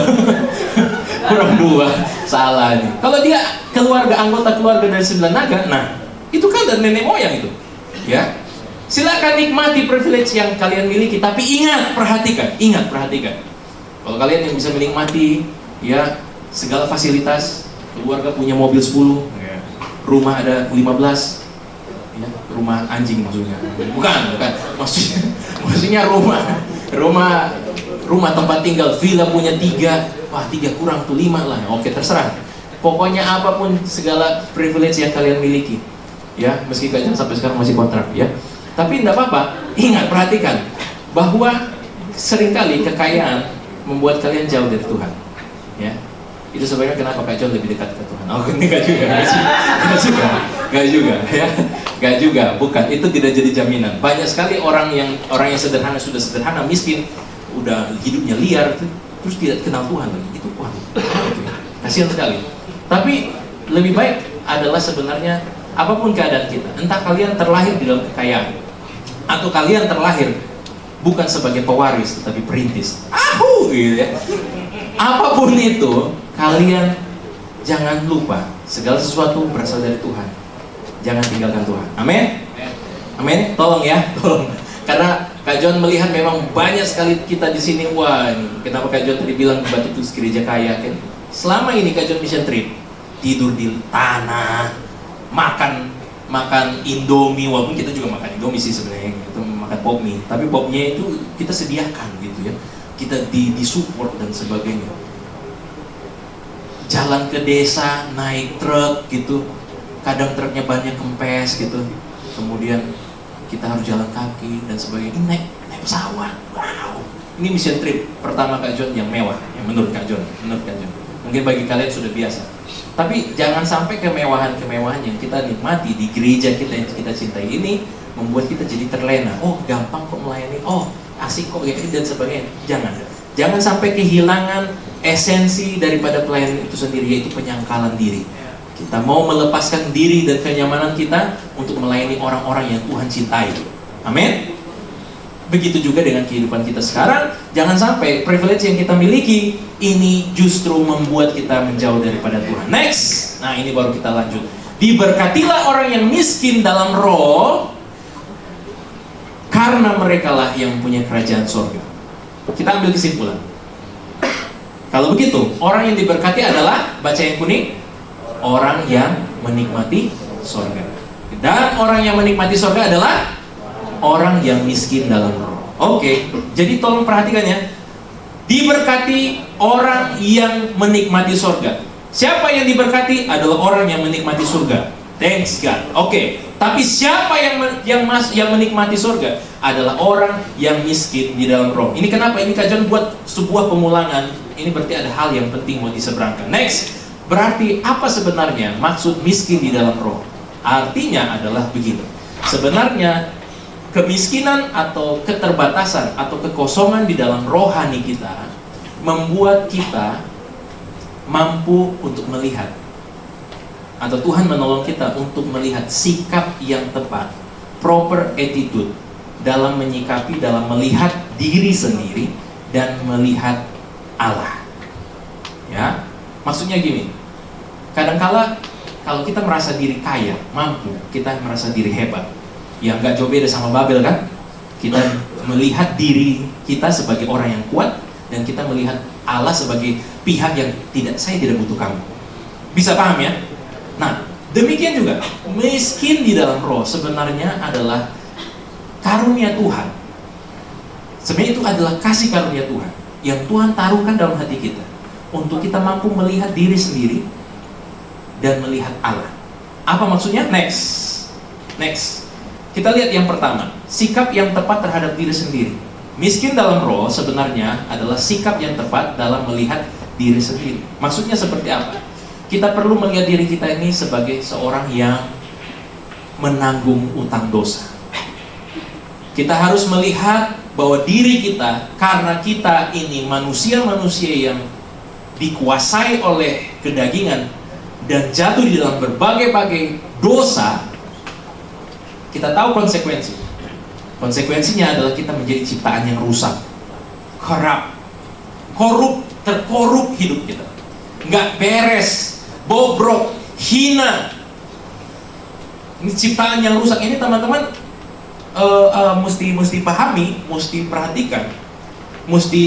kurang 2, salah nih. Kalau dia anggota keluarga dari 9 naga, nah itu kan dari nenek moyang itu, ya. Silakan nikmati privilege yang kalian miliki, tapi ingat perhatikan. Kalau kalian yang bisa menikmati, ya segala fasilitas, keluarga punya mobil 10, rumah ada 15, ya, rumah anjing maksudnya, bukan, maksudnya rumah tempat tinggal, villa punya 3, wah 3 kurang tuh 5 lah, oke terserah. Pokoknya apapun segala privilege yang kalian miliki, ya meski kalian sampai sekarang masih kontrak, ya. Tapi tidak apa-apa, ingat, perhatikan bahwa seringkali kekayaan membuat kalian jauh dari Tuhan, ya. Itu sebenarnya kenapa Kak John lebih dekat ke Tuhan. Oh, enggak juga, bukan. Itu tidak jadi jaminan. Banyak sekali orang yang sederhana, sudah sederhana, miskin, udah hidupnya liar, terus tidak kenal Tuhan lagi. Itu kasihan sekali. Tapi lebih baik adalah sebenarnya apapun keadaan kita, entah kalian terlahir di dalam kekayaan atau kalian terlahir bukan sebagai pewaris tetapi perintis, gitu ya. Apapun itu, kalian jangan lupa segala sesuatu berasal dari Tuhan. Jangan tinggalkan Tuhan. Amin. Tolong ya, tolong. Karena Kak John melihat memang banyak sekali kita di sini. Wah, kenapa Kak John tadi bilang Batu Tulis gereja kaya kan? Selama ini Kak John mission trip, tidur di tanah, makan Indomie, walaupun kita juga makan Indomie sih sebenarnya, itu makan kata POPMI, tapi POPMI itu kita sediakan gitu ya, kita disupport dan sebagainya. Jalan ke desa naik truk gitu, kadang truknya banyak kempes gitu, kemudian kita harus jalan kaki dan sebagainya. Ini naik pesawat, wow. Ini mission trip pertama Kak John yang mewah, yang menurut Kak John. Mungkin bagi kalian sudah biasa. Tapi jangan sampai kemewahan-kemewahan yang kita nikmati di gereja kita yang kita cintai ini membuat kita jadi terlena. Oh, gampang kok melayani. Oh, asik kok ya, dan sebagainya. Jangan sampai kehilangan esensi daripada pelayanan itu sendiri, yaitu penyangkalan diri. Kita mau melepaskan diri dan kenyamanan kita untuk melayani orang-orang yang Tuhan cintai. Amin. Begitu juga dengan kehidupan kita sekarang. Jangan sampai privilege yang kita miliki ini justru membuat kita menjauh daripada Tuhan. Next. Nah, ini baru kita lanjut. Diberkatilah orang yang miskin dalam roh, karena merekalah yang punya kerajaan surga. Kita ambil kesimpulan. Kalau begitu, orang yang diberkati adalah, baca yang kuning, orang yang menikmati surga. Dan orang yang menikmati surga adalah orang yang miskin dalam roh. Oke, jadi tolong perhatikan ya. Diberkati orang yang menikmati surga. Siapa yang diberkati adalah orang yang menikmati surga. Thanks God. Oke, tapi siapa yang menikmati surga adalah orang yang miskin di dalam roh. Ini kenapa? Ini Kak John buat sebuah pemulangan. Ini berarti ada hal yang penting mau diseberangkan. Next, berarti apa sebenarnya maksud miskin di dalam roh? Artinya adalah begini. Sebenarnya kemiskinan atau keterbatasan atau kekosongan di dalam rohani kita membuat kita mampu untuk melihat, atau Tuhan menolong kita untuk melihat sikap yang tepat, proper attitude dalam menyikapi, dalam melihat diri sendiri dan melihat Allah. Ya, maksudnya gini. Kadangkala kalau kita merasa diri kaya, mampu, kita merasa diri hebat. Ya nggak jauh beda sama Babel kan? Kita melihat diri kita sebagai orang yang kuat dan kita melihat Allah sebagai pihak yang saya tidak butuh kamu. Bisa paham ya? Nah, demikian juga miskin di dalam roh sebenarnya adalah karunia Tuhan. Sebenarnya itu adalah kasih karunia Tuhan yang Tuhan taruhkan dalam hati kita untuk kita mampu melihat diri sendiri dan melihat Allah. Apa maksudnya? Next. Kita lihat yang pertama, sikap yang tepat terhadap diri sendiri. Miskin dalam roh sebenarnya adalah sikap yang tepat dalam melihat diri sendiri. Maksudnya seperti apa? Kita perlu melihat diri kita ini sebagai seorang yang menanggung utang dosa. Kita harus melihat bahwa diri kita, karena kita ini manusia-manusia yang dikuasai oleh kedagingan dan jatuh di dalam berbagai-bagai dosa, kita tahu konsekuensi. Konsekuensinya adalah kita menjadi ciptaan yang rusak, terkorup hidup kita, nggak beres, bobrok, hina. Ini ciptaan yang rusak. Ini teman-teman mesti pahami, mesti perhatikan, mesti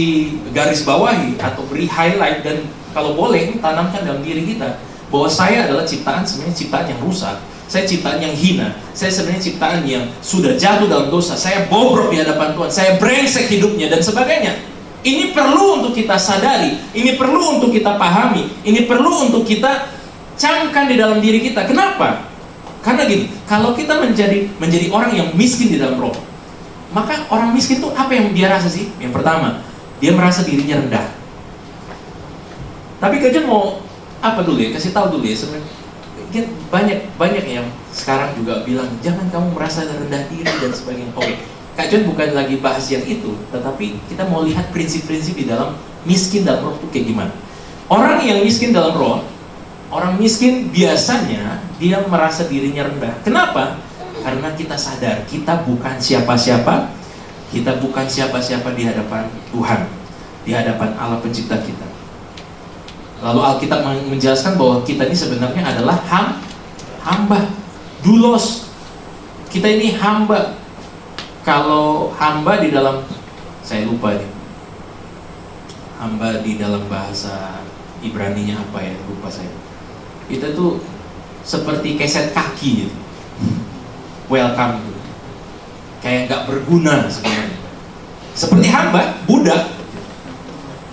garis bawahi atau beri highlight, dan kalau boleh tanamkan dalam diri kita bahwa saya adalah sebenarnya ciptaan yang rusak. Saya ciptaan yang hina. Saya sebenarnya ciptaan yang sudah jatuh dalam dosa. Saya bobrok di hadapan Tuhan. Saya brengsek hidupnya dan sebagainya. Ini perlu untuk kita sadari. Ini perlu untuk kita pahami. Ini perlu untuk kita camkan di dalam diri kita. Kenapa? Karena gini, kalau kita menjadi orang yang miskin di dalam roh, maka orang miskin itu apa yang dia rasa sih? Yang pertama, dia merasa dirinya rendah. Tapi Kak John mau apa dulu ya? Kasih tahu dulu ya sebenarnya. Banyak yang sekarang juga bilang jangan kamu merasa rendah diri dan sebagainya. Oke, Kak John bukan lagi bahas yang itu, tetapi kita mau lihat prinsip-prinsip di dalam miskin dalam roh itu kayak gimana. Orang yang miskin dalam roh, orang miskin biasanya dia merasa dirinya rendah. Kenapa? Karena kita sadar kita bukan siapa-siapa, kita bukan siapa-siapa di hadapan Tuhan, di hadapan Allah pencipta kita. Lalu Alkitab menjelaskan bahwa kita ini sebenarnya adalah hamba, doulos. Kita ini hamba. Kalau hamba di dalam, saya lupa nih, hamba di dalam bahasa Ibraninya apa ya, lupa saya. Kita tuh seperti keset kaki gitu. Welcome. kayak nggak berguna sebenarnya. Seperti hamba, budak.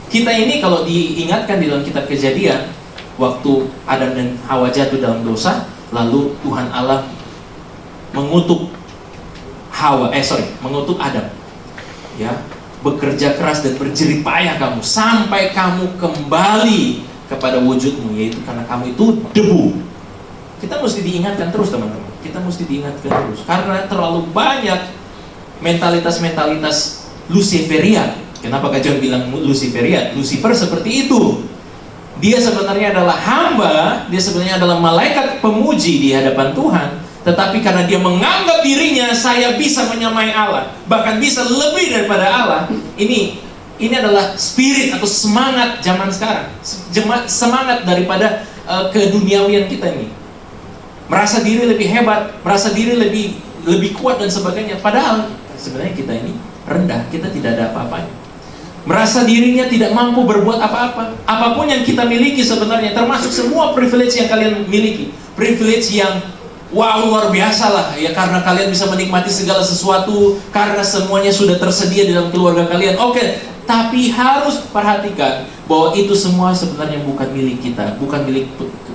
Kita ini kalau diingatkan di dalam kitab Kejadian, waktu Adam dan Hawa jatuh dalam dosa, lalu Tuhan Allah mengutuk mengutuk Adam. Ya, bekerja keras dan berjerih payah kamu sampai kamu kembali kepada wujudmu, yaitu karena kamu itu debu. Kita mesti diingatkan terus teman-teman. Kita mesti diingatkan terus karena terlalu banyak mentalitas Luciferian. Kenapa Kak John bilang Luciferian? Lucifer seperti itu. Dia sebenarnya adalah hamba, dia sebenarnya adalah malaikat pemuji di hadapan Tuhan. Tetapi karena dia menganggap dirinya, saya bisa menyamai Allah, bahkan bisa lebih daripada Allah. Ini adalah spirit atau semangat zaman sekarang. Semangat daripada keduniawian kita ini. Merasa diri lebih hebat, merasa diri lebih kuat dan sebagainya. Padahal sebenarnya kita ini rendah, kita tidak ada apa-apanya. Merasa dirinya tidak mampu berbuat apa-apa. Apapun yang kita miliki sebenarnya, termasuk semua privilege yang kalian miliki, privilege yang wow, luar biasa lah ya, karena kalian bisa menikmati segala sesuatu, karena semuanya sudah tersedia di dalam keluarga kalian. Oke, tapi harus perhatikan bahwa itu semua sebenarnya bukan milik kita, bukan milik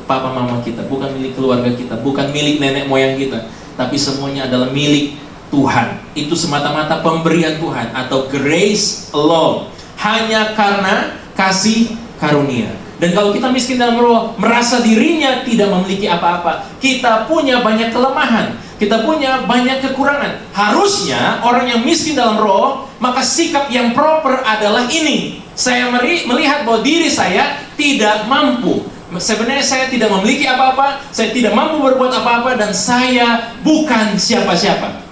papa mama kita, bukan milik keluarga kita, bukan milik nenek moyang kita, tapi semuanya adalah milik Tuhan. Itu semata-mata pemberian Tuhan atau grace alone, hanya karena kasih karunia. Dan kalau kita miskin dalam roh, merasa dirinya tidak memiliki apa-apa, kita punya banyak kelemahan, kita punya banyak kekurangan. Harusnya orang yang miskin dalam roh, maka sikap yang proper adalah ini. Saya melihat bahwa diri saya tidak mampu. Sebenarnya saya tidak memiliki apa-apa, saya tidak mampu berbuat apa-apa, dan saya bukan siapa-siapa.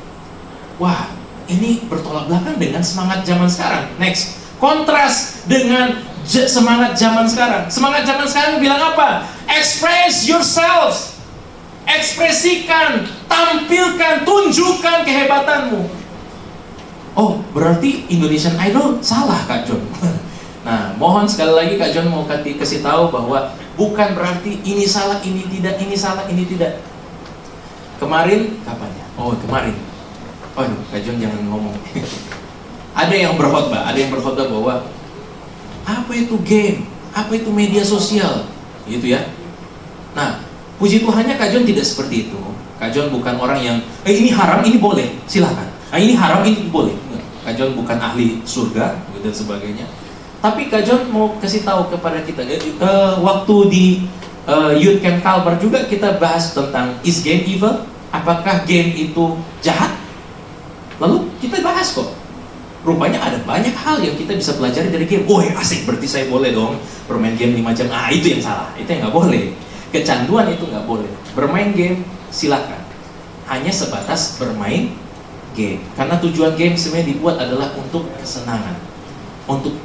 Wah, ini bertolak belakang dengan semangat zaman sekarang. Next, kontras dengan semangat zaman sekarang. Semangat zaman sekarang bilang apa? Express yourself. Ekspresikan, tampilkan, tunjukkan kehebatanmu. Oh, berarti Indonesian Idol salah, Kak John. Nah, mohon sekali lagi Kak John mau kasih tahu bahwa bukan berarti ini salah, ini tidak, ini salah, ini tidak. Kemarin, kapan ya? Oh, kemarin. Oh, Kak John jangan ngomong. Ada yang berkhotbah bahwa apa itu game? Apa itu media sosial? Gitu ya. Nah, puji Tuhannya Kak John tidak seperti itu. Kak John bukan orang yang ini haram, ini boleh, silakan. Ini haram, ini boleh. Kak John bukan ahli surga dan sebagainya. Tapi Kak John mau kasih tahu kepada kita, waktu di Youth Camp Kalbar juga kita bahas tentang is game evil? Apakah game itu jahat? Lalu kita bahas kok. Rupanya ada banyak hal yang kita bisa pelajari dari game. Oh asik, berarti saya boleh dong bermain game 5 jam. Ah itu yang salah, itu yang nggak boleh. Kecanduan itu nggak boleh. Bermain game silakan, hanya sebatas bermain game. Karena tujuan game sebenarnya dibuat adalah untuk kesenangan, untuk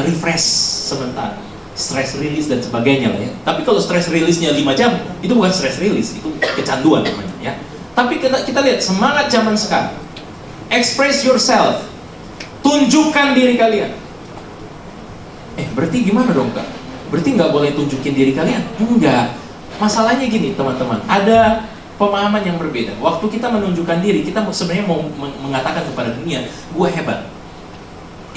refresh sementara, stress release dan sebagainya lah ya. Tapi kalau stress release-nya 5 jam, itu bukan stress release, itu kecanduan namanya ya. Tapi kita lihat semangat zaman sekarang. Express yourself. Tunjukkan diri kalian. Berarti gimana dong Kak? Berarti nggak boleh tunjukin diri kalian? Enggak. Masalahnya gini teman-teman, ada pemahaman yang berbeda. Waktu kita menunjukkan diri, kita sebenarnya mau mengatakan kepada dunia, gue hebat.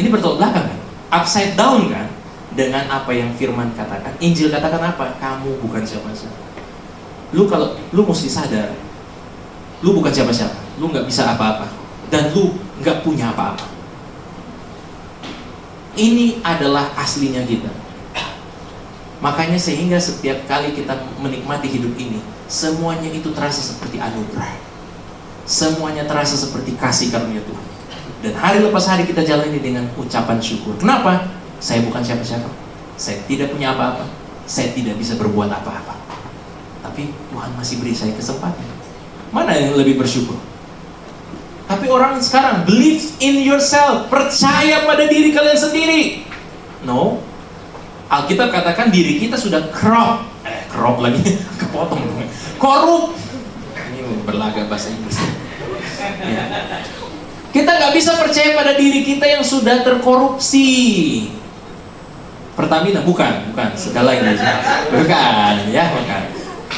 Ini bertolak belakang kan? Upside down kan? Dengan apa yang firman katakan. Injil katakan apa? Kamu bukan siapa-siapa. Lu mesti sadar, lu bukan siapa-siapa. Lu nggak bisa apa-apa. Dan lu nggak punya apa-apa. Ini adalah aslinya kita. Makanya sehingga setiap kali kita menikmati hidup ini, semuanya itu terasa seperti anugerah. Semuanya terasa seperti kasih karunia Tuhan. Dan hari lepas hari kita jalani dengan ucapan syukur. Kenapa? Saya bukan siapa-siapa. Saya tidak punya apa-apa. Saya tidak bisa berbuat apa-apa. Tapi Tuhan masih beri saya kesempatan. Mana yang lebih bersyukur? Tapi orang sekarang believe in yourself, percaya pada diri kalian sendiri. No, Alkitab katakan diri kita sudah corrupt lagi, kepotong, korup. Ini berlaga bahasa Inggris. Ya. Kita nggak bisa percaya pada diri kita yang sudah terkorupsi. Pertamina bukan segala ini bukan.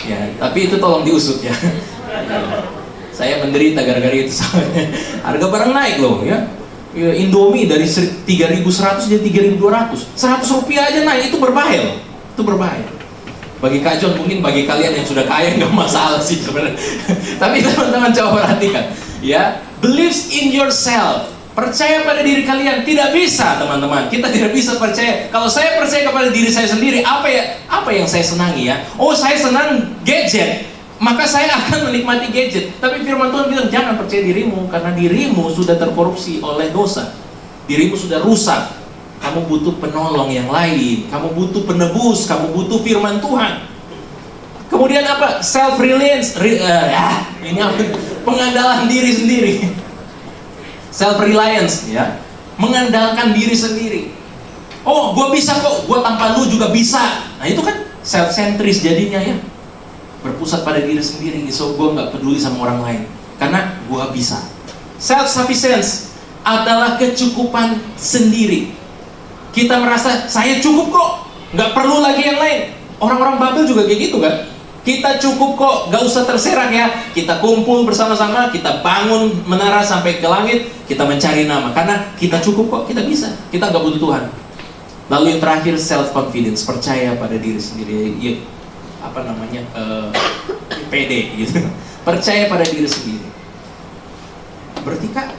Ya, tapi itu tolong diusut ya. Saya menderita gara-gara itu soalnya. Harga barang naik loh ya. Indomie dari 3.100 jadi 3.200. 100 rupiah aja naik, itu berbahaya loh. Itu berbahaya. Bagi Kak John, mungkin bagi kalian yang sudah kaya nggak masalah sih sebenarnya. Tapi teman-teman coba perhatikan, ya, believes in yourself, percaya pada diri kalian. Tidak bisa teman-teman, kita tidak bisa percaya. Kalau saya percaya kepada diri saya sendiri, apa yang saya senangi ya? Oh, saya senang gadget, maka saya akan menikmati gadget. Tapi firman Tuhan bilang jangan percaya dirimu, karena dirimu sudah terkorupsi oleh dosa. Dirimu sudah rusak. Kamu butuh penolong yang lain, kamu butuh penebus, kamu butuh firman Tuhan. Kemudian apa? Self-reliance, ini apa? Pengandalan diri sendiri. Self-reliance, ya, mengandalkan diri sendiri. Oh, gue bisa kok, gue tanpa lu juga bisa. Nah itu kan self-centris jadinya ya. Berpusat pada diri sendiri, so gue nggak peduli sama orang lain, karena gue bisa. Self-sufficiency adalah kecukupan sendiri. Kita merasa saya cukup kok, nggak perlu lagi yang lain. Orang-orang Babel juga kayak gitu kan. Kita cukup kok, nggak usah terserak ya. Kita kumpul bersama-sama, kita bangun menara sampai ke langit, kita mencari nama. Karena kita cukup kok, kita bisa. Kita nggak butuh Tuhan. Lalu yang terakhir self confidence, percaya pada diri sendiri. Ya, apa namanya? PD gitu. Percaya pada diri sendiri. Berarti Kak,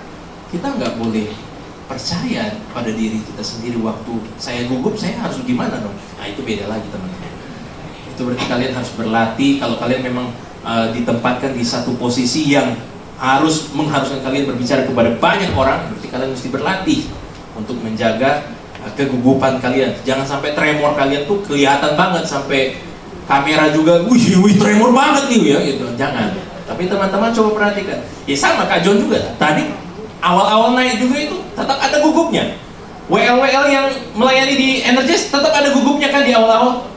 kita nggak boleh percaya pada diri kita sendiri. Waktu saya gugup, saya harus gimana dong? Nah itu beda lagi teman-teman. Itu berarti kalian harus berlatih. Kalau kalian memang ditempatkan di satu posisi yang mengharuskan kalian berbicara kepada banyak orang, berarti kalian mesti berlatih untuk menjaga kegugupan kalian. Jangan sampai tremor kalian tuh kelihatan banget, sampai kamera juga, wih tremor banget nih ya, gitu. Jangan. Tapi teman-teman coba perhatikan. Ya sama Kak John juga. Tadi awal-awal naik juga itu tetap ada gugupnya. WL yang melayani di Energis tetap ada gugupnya kan di awal-awal.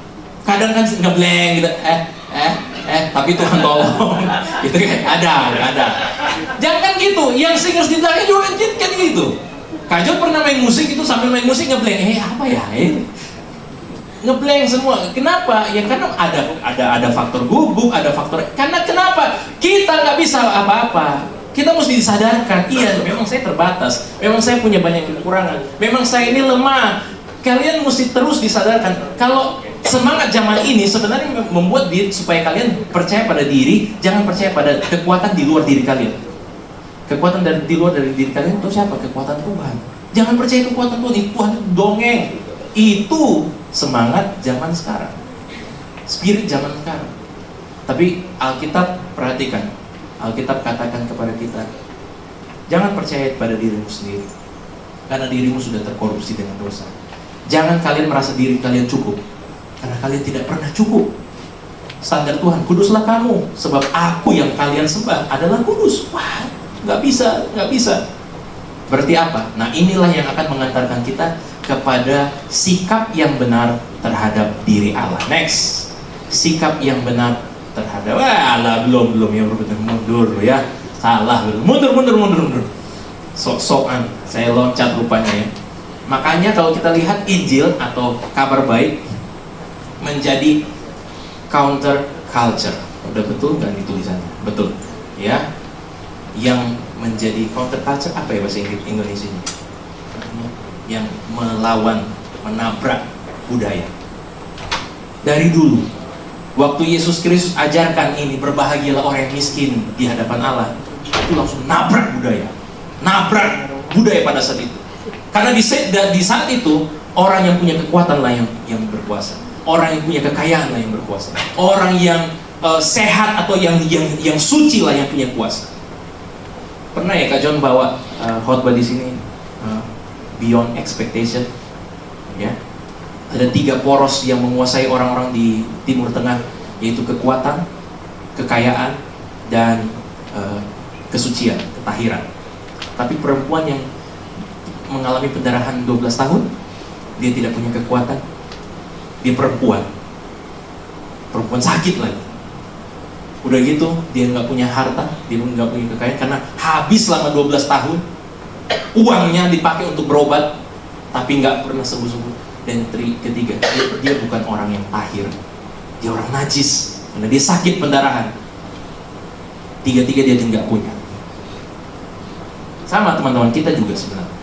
Kadang kan ngeblank gitu, tapi Tuhan tolong. Gitu kan ada. Jangan gitu. Yang singers di belakang juga kan gitu. Kak John pernah main musik itu, sambil main musik ngeblank. Apa ya? Ngeblank semua. Kenapa? Ya karena ada faktor gugup, ada faktor. Karena kenapa? Kita nggak bisa apa-apa. Kita mesti disadarkan, iya memang saya terbatas, memang saya punya banyak kekurangan, memang saya ini lemah. Kalian mesti terus disadarkan. Kalau semangat zaman ini sebenarnya membuat supaya kalian percaya pada diri, jangan percaya pada kekuatan di luar diri kalian. Kekuatan di luar dari diri kalian itu siapa? Kekuatan Tuhan. Jangan percaya kekuatan Tuhan, Tuhan itu dongeng. Itu semangat zaman sekarang, spirit zaman sekarang. Tapi Alkitab perhatikan. Alkitab katakan kepada kita, jangan percaya pada dirimu sendiri, karena dirimu sudah terkorupsi dengan dosa. Jangan kalian merasa diri kalian cukup, karena kalian tidak pernah cukup. Standar Tuhan, kuduslah kamu, sebab aku yang kalian sembah adalah kudus. Wah, nggak bisa. Berarti apa? Nah inilah yang akan mengantarkan kita kepada sikap yang benar terhadap diri Allah. Next, sikap yang benar terhadap, belum ya, mundur ya, salah, mundur, sok-sokan, saya loncat rupanya ya. Makanya kalau kita lihat Injil atau kabar baik menjadi counter culture, udah betul nggak tulisannya? Betul, ya. Yang menjadi counter culture apa ya bahasa Indonesia-nya? Yang melawan, menabrak budaya. Dari dulu waktu Yesus Kristus ajarkan ini, berbahagialah orang yang miskin di hadapan Allah, itu langsung nabrak budaya pada saat itu. Karena di saat itu orang yang punya kekuatan lah yang berkuasa, orang yang punya kekayaan lah yang berkuasa, orang yang sehat atau yang suci lah yang punya kuasa. Pernah ya Kak John bawa khotbah di sini, beyond expectation, ya. Ada 3 poros yang menguasai orang-orang di Timur Tengah, yaitu kekuatan, kekayaan, dan kesucian, ketahiran. Tapi perempuan yang mengalami pendarahan 12 tahun, dia tidak punya kekuatan, dia perempuan sakit lagi. Udah gitu, dia nggak punya harta, dia nggak punya kekayaan, karena habis selama 12 tahun, uangnya dipakai untuk berobat, tapi nggak pernah sembuh-sembuh. Dan ketiga, dia bukan orang yang tahir, dia orang najis, karena dia sakit pendarahan. tiga-tiga dia nggak punya. Sama teman-teman, kita juga sebenarnya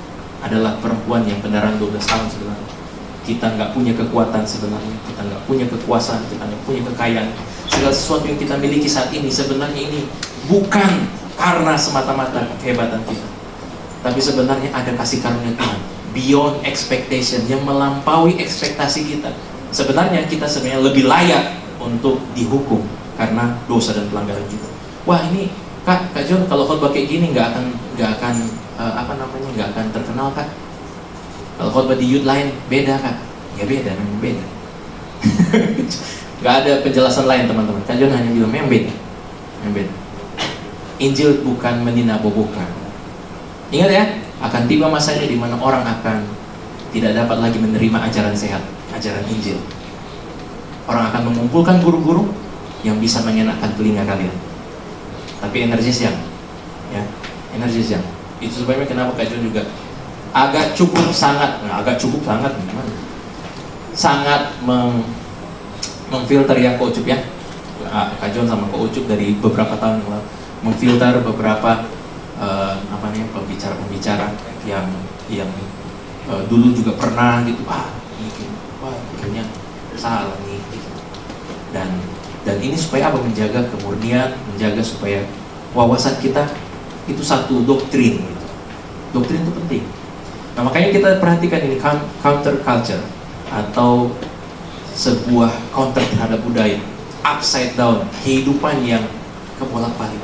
adalah perempuan yang benaran 12 tahun sebenarnya. Kita nggak punya kekuatan sebenarnya, kita nggak punya kekuasaan, kita nggak punya kekayaan. Segala sesuatu yang kita miliki saat ini sebenarnya ini bukan karena semata-mata kehebatan kita, tapi sebenarnya ada kasih karunia Tuhan beyond expectation, yang melampaui ekspektasi kita. Sebenarnya kita sebenarnya lebih layak untuk dihukum karena dosa dan pelanggaran kita. Wah, ini Kak John kalau khotbah kayak gini nggak akan terkenal Kak. Kalau khotbah di youth lain beda Kak. Ya beda, memang beda. Nggak ada penjelasan lain teman-teman. Kak John hanya bilang memang beda. Injil bukan meninabobokan. Ingat ya, akan tiba masanya di mana orang akan tidak dapat lagi menerima ajaran sehat, ajaran Injil. Orang akan mengumpulkan guru-guru yang bisa menyenangkan telinga kalian, tapi energi siang, ya, energi siang. Itu sebabnya kenapa Kak John juga agak cukup sangat sangat memfilter ya Kak Ucup ya. Kak John sama Kak Ucup dari beberapa tahun yang lalu memfilter beberapa pembicara-pembicara yang dulu juga pernah gitu, pikirnya salah nih gitu. Dan ini supaya apa? Menjaga kemurnian, menjaga supaya wawasan kita itu satu doktrin gitu. Doktrin itu penting. Nah, makanya kita perhatikan ini counter culture atau sebuah counter terhadap budaya, upside down, kehidupan yang kebolak-balik.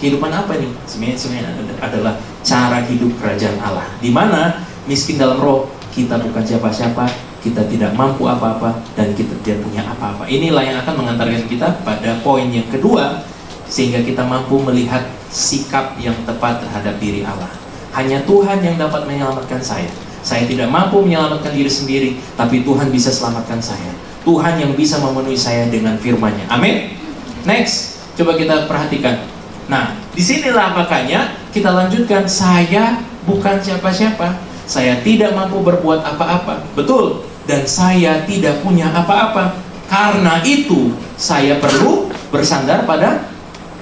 Kehidupan apa nih? Sebenarnya adalah cara hidup kerajaan Allah, di mana miskin dalam roh, kita bukan siapa-siapa, kita tidak mampu apa-apa, dan kita tidak punya apa-apa. Inilah yang akan mengantarkan kita pada poin yang kedua, sehingga kita mampu melihat sikap yang tepat terhadap diri Allah. Hanya Tuhan yang dapat menyelamatkan saya. Saya tidak mampu menyelamatkan diri sendiri, tapi Tuhan bisa selamatkan saya. Tuhan yang bisa memenuhi saya dengan firman-Nya. Amin. Next, coba kita perhatikan. Nah, disinilah makanya kita lanjutkan. Saya bukan siapa-siapa. Saya tidak mampu berbuat apa-apa. Betul. Dan saya tidak punya apa-apa. Karena itu, saya perlu bersandar pada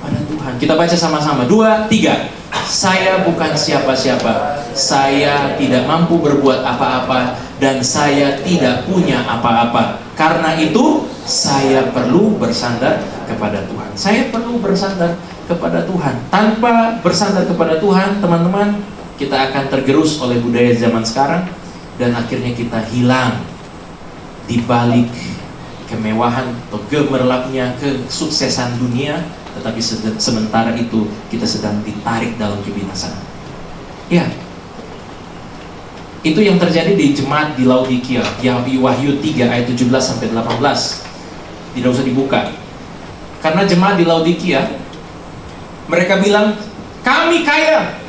Tuhan. Kita baca sama-sama. 2, 3. Saya bukan siapa-siapa. Saya tidak mampu berbuat apa-apa. Dan saya tidak punya apa-apa. Karena itu, saya perlu bersandar kepada Tuhan. Saya perlu bersandar kepada Tuhan. Tanpa bersandar kepada Tuhan, teman-teman, kita akan tergerus oleh budaya zaman sekarang. Dan akhirnya kita hilang di balik kemewahan atau gemerlapnya kesuksesan dunia. Tetapi sementara itu kita sedang ditarik dalam kebinasaan. Ya, itu yang terjadi di jemaat di Laodikia, yang di Wahyu 3 ayat 17 sampai 18. Tidak usah dibuka. Karena jemaat di Laodikia, mereka bilang, kami kaya,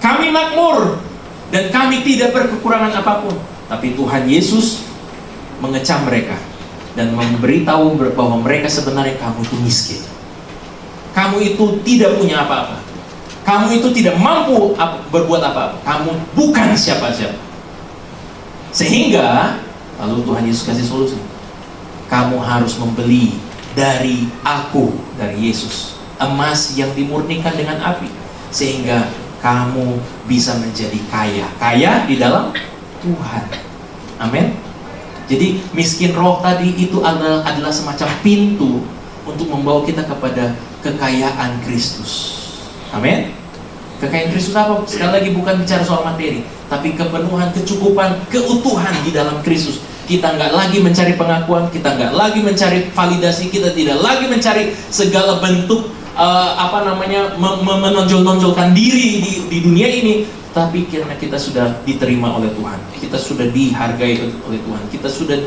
kami makmur, dan kami tidak berkekurangan apapun. Tapi Tuhan Yesus mengecam mereka dan memberitahu bahwa mereka sebenarnya kamu itu miskin. Kamu itu tidak punya apa-apa. Kamu itu tidak mampu berbuat apa-apa. Kamu bukan siapa-siapa. Sehingga lalu Tuhan Yesus kasih solusi. Kamu harus membeli dari aku, dari Yesus, emas yang dimurnikan dengan api, sehingga kamu bisa menjadi kaya. Kaya di dalam Tuhan. Amin. Jadi miskin roh tadi itu adalah semacam pintu untuk membawa kita kepada kekayaan Kristus. Amin. Kekayaan Kristus apa? Sekali lagi bukan bicara soal materi, tapi kepenuhan, kecukupan, keutuhan di dalam Kristus. Kita nggak lagi mencari pengakuan, kita nggak lagi mencari validasi, kita tidak lagi mencari segala bentuk menonjol-nonjolkan diri di dunia ini, tapi karena kita sudah diterima oleh Tuhan, kita sudah dihargai oleh Tuhan, kita sudah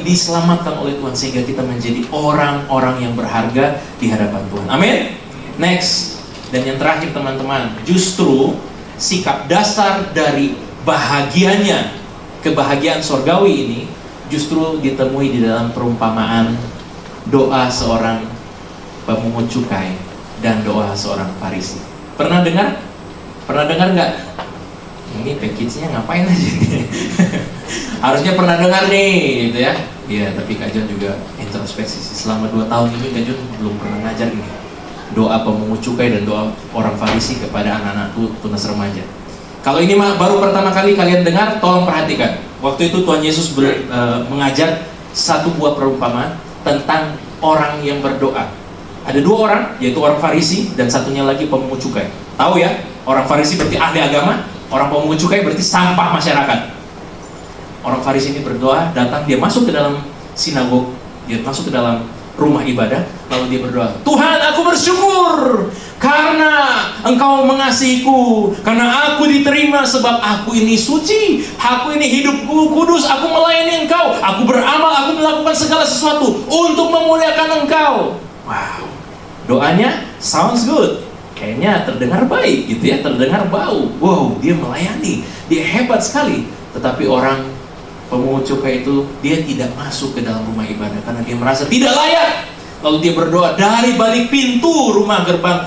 diselamatkan oleh Tuhan, sehingga kita menjadi orang-orang yang berharga di hadapan Tuhan. Amin. Next, dan yang terakhir teman-teman, justru sikap dasar dari bahagianya kebahagiaan sorgawi ini justru ditemui di dalam perumpamaan doa seorang pemungut cukai dan doa seorang Farisi. Pernah dengar? Pernah dengar nggak? Ini package-nya ngapain aja nih? Harusnya pernah dengar nih, gitu ya. Iya, tapi Kak John juga introspeksi. Selama 2 tahun ini Kak John belum pernah ngajar ini. doa pemungut cukai dan doa orang Farisi kepada anak-anak tunas remaja. Kalau ini baru pertama kali kalian dengar, tolong perhatikan. Waktu itu Tuhan Yesus mengajar satu buah perumpamaan tentang orang yang berdoa. Ada dua orang, yaitu orang Farisi dan satunya lagi pemungut cukai. Tahu ya, orang Farisi berarti ahli agama, orang pemungut cukai berarti sampah masyarakat. Orang Farisi ini berdoa, datang, dia masuk ke dalam sinagog, dia masuk ke dalam rumah ibadah, lalu dia berdoa, Tuhan, aku bersyukur karena Engkau mengasihiku, karena aku diterima sebab aku ini suci, aku ini hidupku kudus, aku melayani Engkau, aku beramal, aku melakukan segala sesuatu untuk memuliakan Engkau. Wow, doanya sounds good, kayaknya terdengar baik gitu ya, terdengar bau. Wow, dia melayani, dia hebat sekali. Tetapi orang pemungut cukai itu, dia tidak masuk ke dalam rumah ibadah karena dia merasa tidak layak. Lalu dia berdoa dari balik pintu rumah gerbang,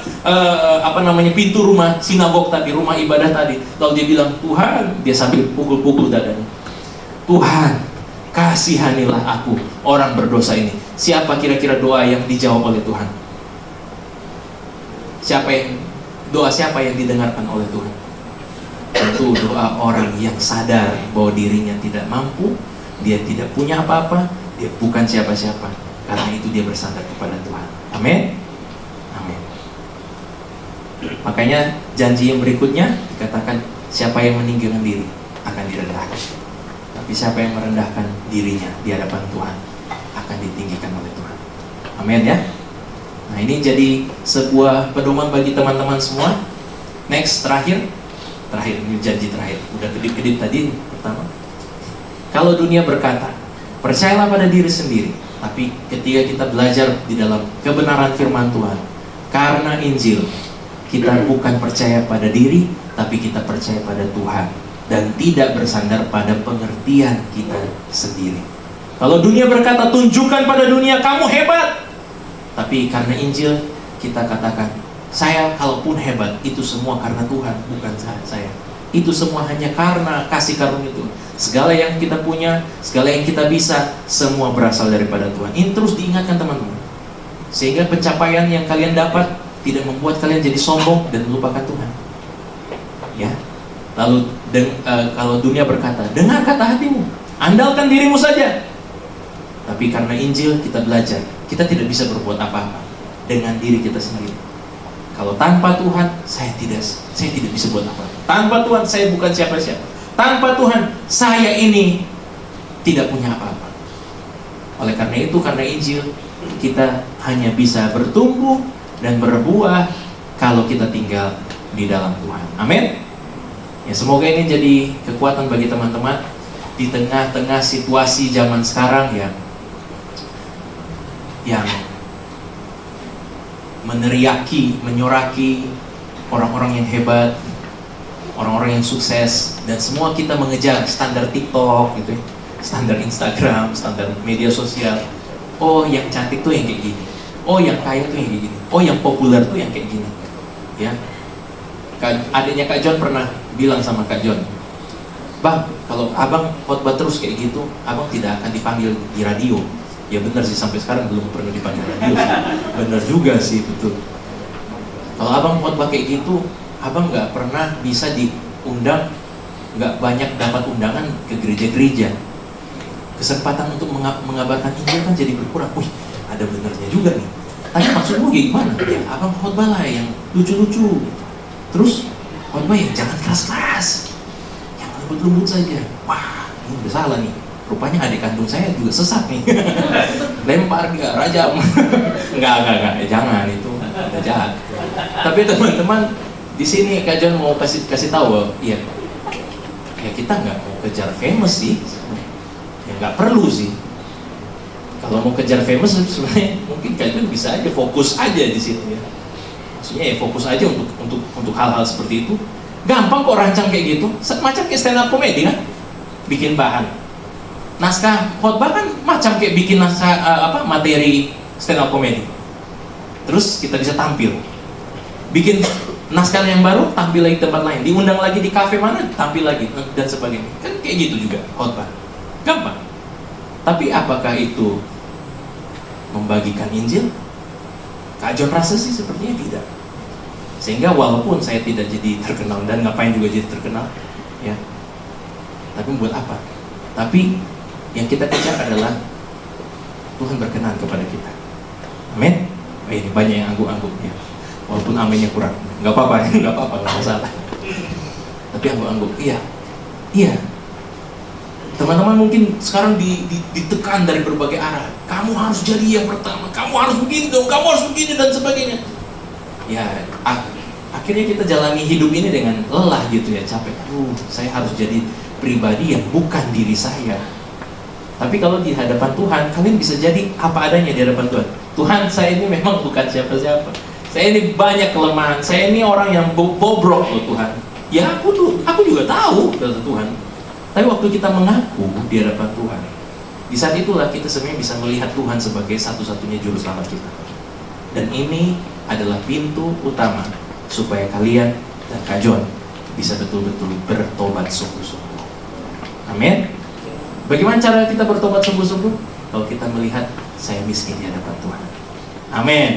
pintu rumah sinagog tadi, rumah ibadah tadi. Lalu dia bilang, Tuhan, dia sambil pukul-pukul dadanya, Tuhan, kasihanilah aku, orang berdosa ini. Siapa kira-kira doa yang dijawab oleh Tuhan? Doa siapa yang didengarkan oleh Tuhan? Tentu doa orang yang sadar bahwa dirinya tidak mampu, dia tidak punya apa-apa, dia bukan siapa-siapa. Karena itu dia bersandar kepada Tuhan. Amin. Amin. Makanya janji yang berikutnya dikatakan, siapa yang meninggikan diri akan direndahkan, tapi siapa yang merendahkan dirinya di hadapan Tuhan akan ditinggikan oleh Tuhan. Amin ya. Nah, ini jadi sebuah pedoman bagi teman-teman semua. Next, terakhir ini janji terakhir. Udah kedip-kedip tadi pertama. Kalau dunia berkata, percayalah pada diri sendiri, tapi ketika kita belajar di dalam kebenaran firman Tuhan, karena Injil, kita bukan percaya pada diri, tapi kita percaya pada Tuhan, dan tidak bersandar pada pengertian kita sendiri. Kalau dunia berkata, tunjukkan pada dunia kamu hebat, tapi karena Injil, kita katakan, saya kalaupun hebat, itu semua karena Tuhan, bukan saya. Itu semua hanya karena kasih karunia Tuhan. Segala yang kita punya, segala yang kita bisa, semua berasal daripada Tuhan. Ini terus diingatkan teman-teman, sehingga pencapaian yang kalian dapat tidak membuat kalian jadi sombong dan melupakan Tuhan. Ya. Lalu kalau dunia berkata, dengar kata hatimu, andalkan dirimu saja. Tapi karena Injil kita belajar, kita tidak bisa berbuat apa-apa dengan diri kita sendiri. Kalau tanpa Tuhan, saya tidak bisa buat apa-apa. Tanpa Tuhan, saya bukan siapa-siapa. Tanpa Tuhan, saya ini tidak punya apa-apa. Oleh karena itu, karena Injil, kita hanya bisa bertumbuh dan berbuah kalau kita tinggal di dalam Tuhan. Amin. Ya, semoga ini jadi kekuatan bagi teman-teman di tengah-tengah situasi zaman sekarang yang meneriaki, menyoraki orang-orang yang hebat, orang-orang yang sukses, dan semua kita mengejar standar TikTok gitu ya, standar Instagram, standar media sosial. Oh, yang cantik tuh yang kayak gini. Oh, yang kaya tuh yang kayak gini. Oh, yang populer tuh yang kayak gini. Ya. Adiknya Kak John pernah bilang sama Kak John, Bang, kalau abang khotbah terus kayak gitu, abang tidak akan dipanggil di radio. Ya benar sih, sampai sekarang belum pernah dipanggil radio sih. Benar juga sih, betul. Kalau abang khotbah kayak gitu, abang nggak pernah bisa diundang, nggak banyak dapat undangan ke gereja-gereja. Kesempatan untuk mengabarkan Injil kan jadi berkurang. Wih, ada benernya juga nih. Tapi maksudmu gimana? Ya abang khotbah lah yang lucu-lucu. Terus khotbah yang jangan keras-keras, yang lembut-lembut saja. Wah, ini udah salah nih. Rupanya adik kandung saya juga sesat nih. Lempar dia, rajam. Enggak, jangan, itu udah jahat. Tapi teman-teman, di sini Kak John mau kasih tahu, ya kita nggak mau kejar famous sih, ya nggak perlu sih. Kalau mau kejar famous sebenarnya mungkin Kak John bisa aja fokus aja di situ ya. Maksudnya ya fokus aja untuk hal-hal seperti itu. Gampang kok rancang kayak gitu, macam kayak stand up comedy kan, bikin bahan. Naskah khotbah kan macam kayak bikin naskah materi stand up comedy. Terus kita bisa tampil, bikin naskah yang baru, tampil lagi tempat lain, diundang lagi di kafe mana, tampil lagi, dan sebagainya. Kan kayak gitu juga khotbah, gampang. Tapi apakah itu membagikan Injil? Kak John rasa sih sepertinya tidak. Sehingga walaupun saya tidak jadi terkenal, dan ngapain juga jadi terkenal, ya. Tapi buat apa? Tapi yang kita kejar adalah Tuhan berkenan kepada kita. Amin. Oh, ini banyak yang angguk-angguk ya. Walaupun aminnya kurang, nggak apa-apa, nggak apa-apa, nggak masalah. Tapi angguk-angguk, iya, iya. Teman-teman mungkin sekarang ditekan dari berbagai arah. Kamu harus jadi yang pertama, kamu harus begini dong, kamu harus begini dan sebagainya. Ya, akhirnya kita jalani hidup ini dengan lelah gitu ya, capek. Saya harus jadi pribadi yang bukan diri saya. Tapi kalau di hadapan Tuhan, kalian bisa jadi apa adanya di hadapan Tuhan. Tuhan, saya ini memang bukan siapa-siapa. Saya ini banyak kelemahan. Saya ini orang yang bobrok loh Tuhan. Ya aku juga tahu, kata Tuhan. Tapi waktu kita mengaku di hadapan Tuhan, di saat itulah kita sebenarnya bisa melihat Tuhan sebagai satu-satunya juru selamat kita. Dan ini adalah pintu utama supaya kalian dan Kak John bisa betul-betul bertobat sungguh-sungguh. Amin. Bagaimana cara kita bertobat sungguh-sungguh? Kalau kita melihat saya miskin di hadapan Tuhan. Amin.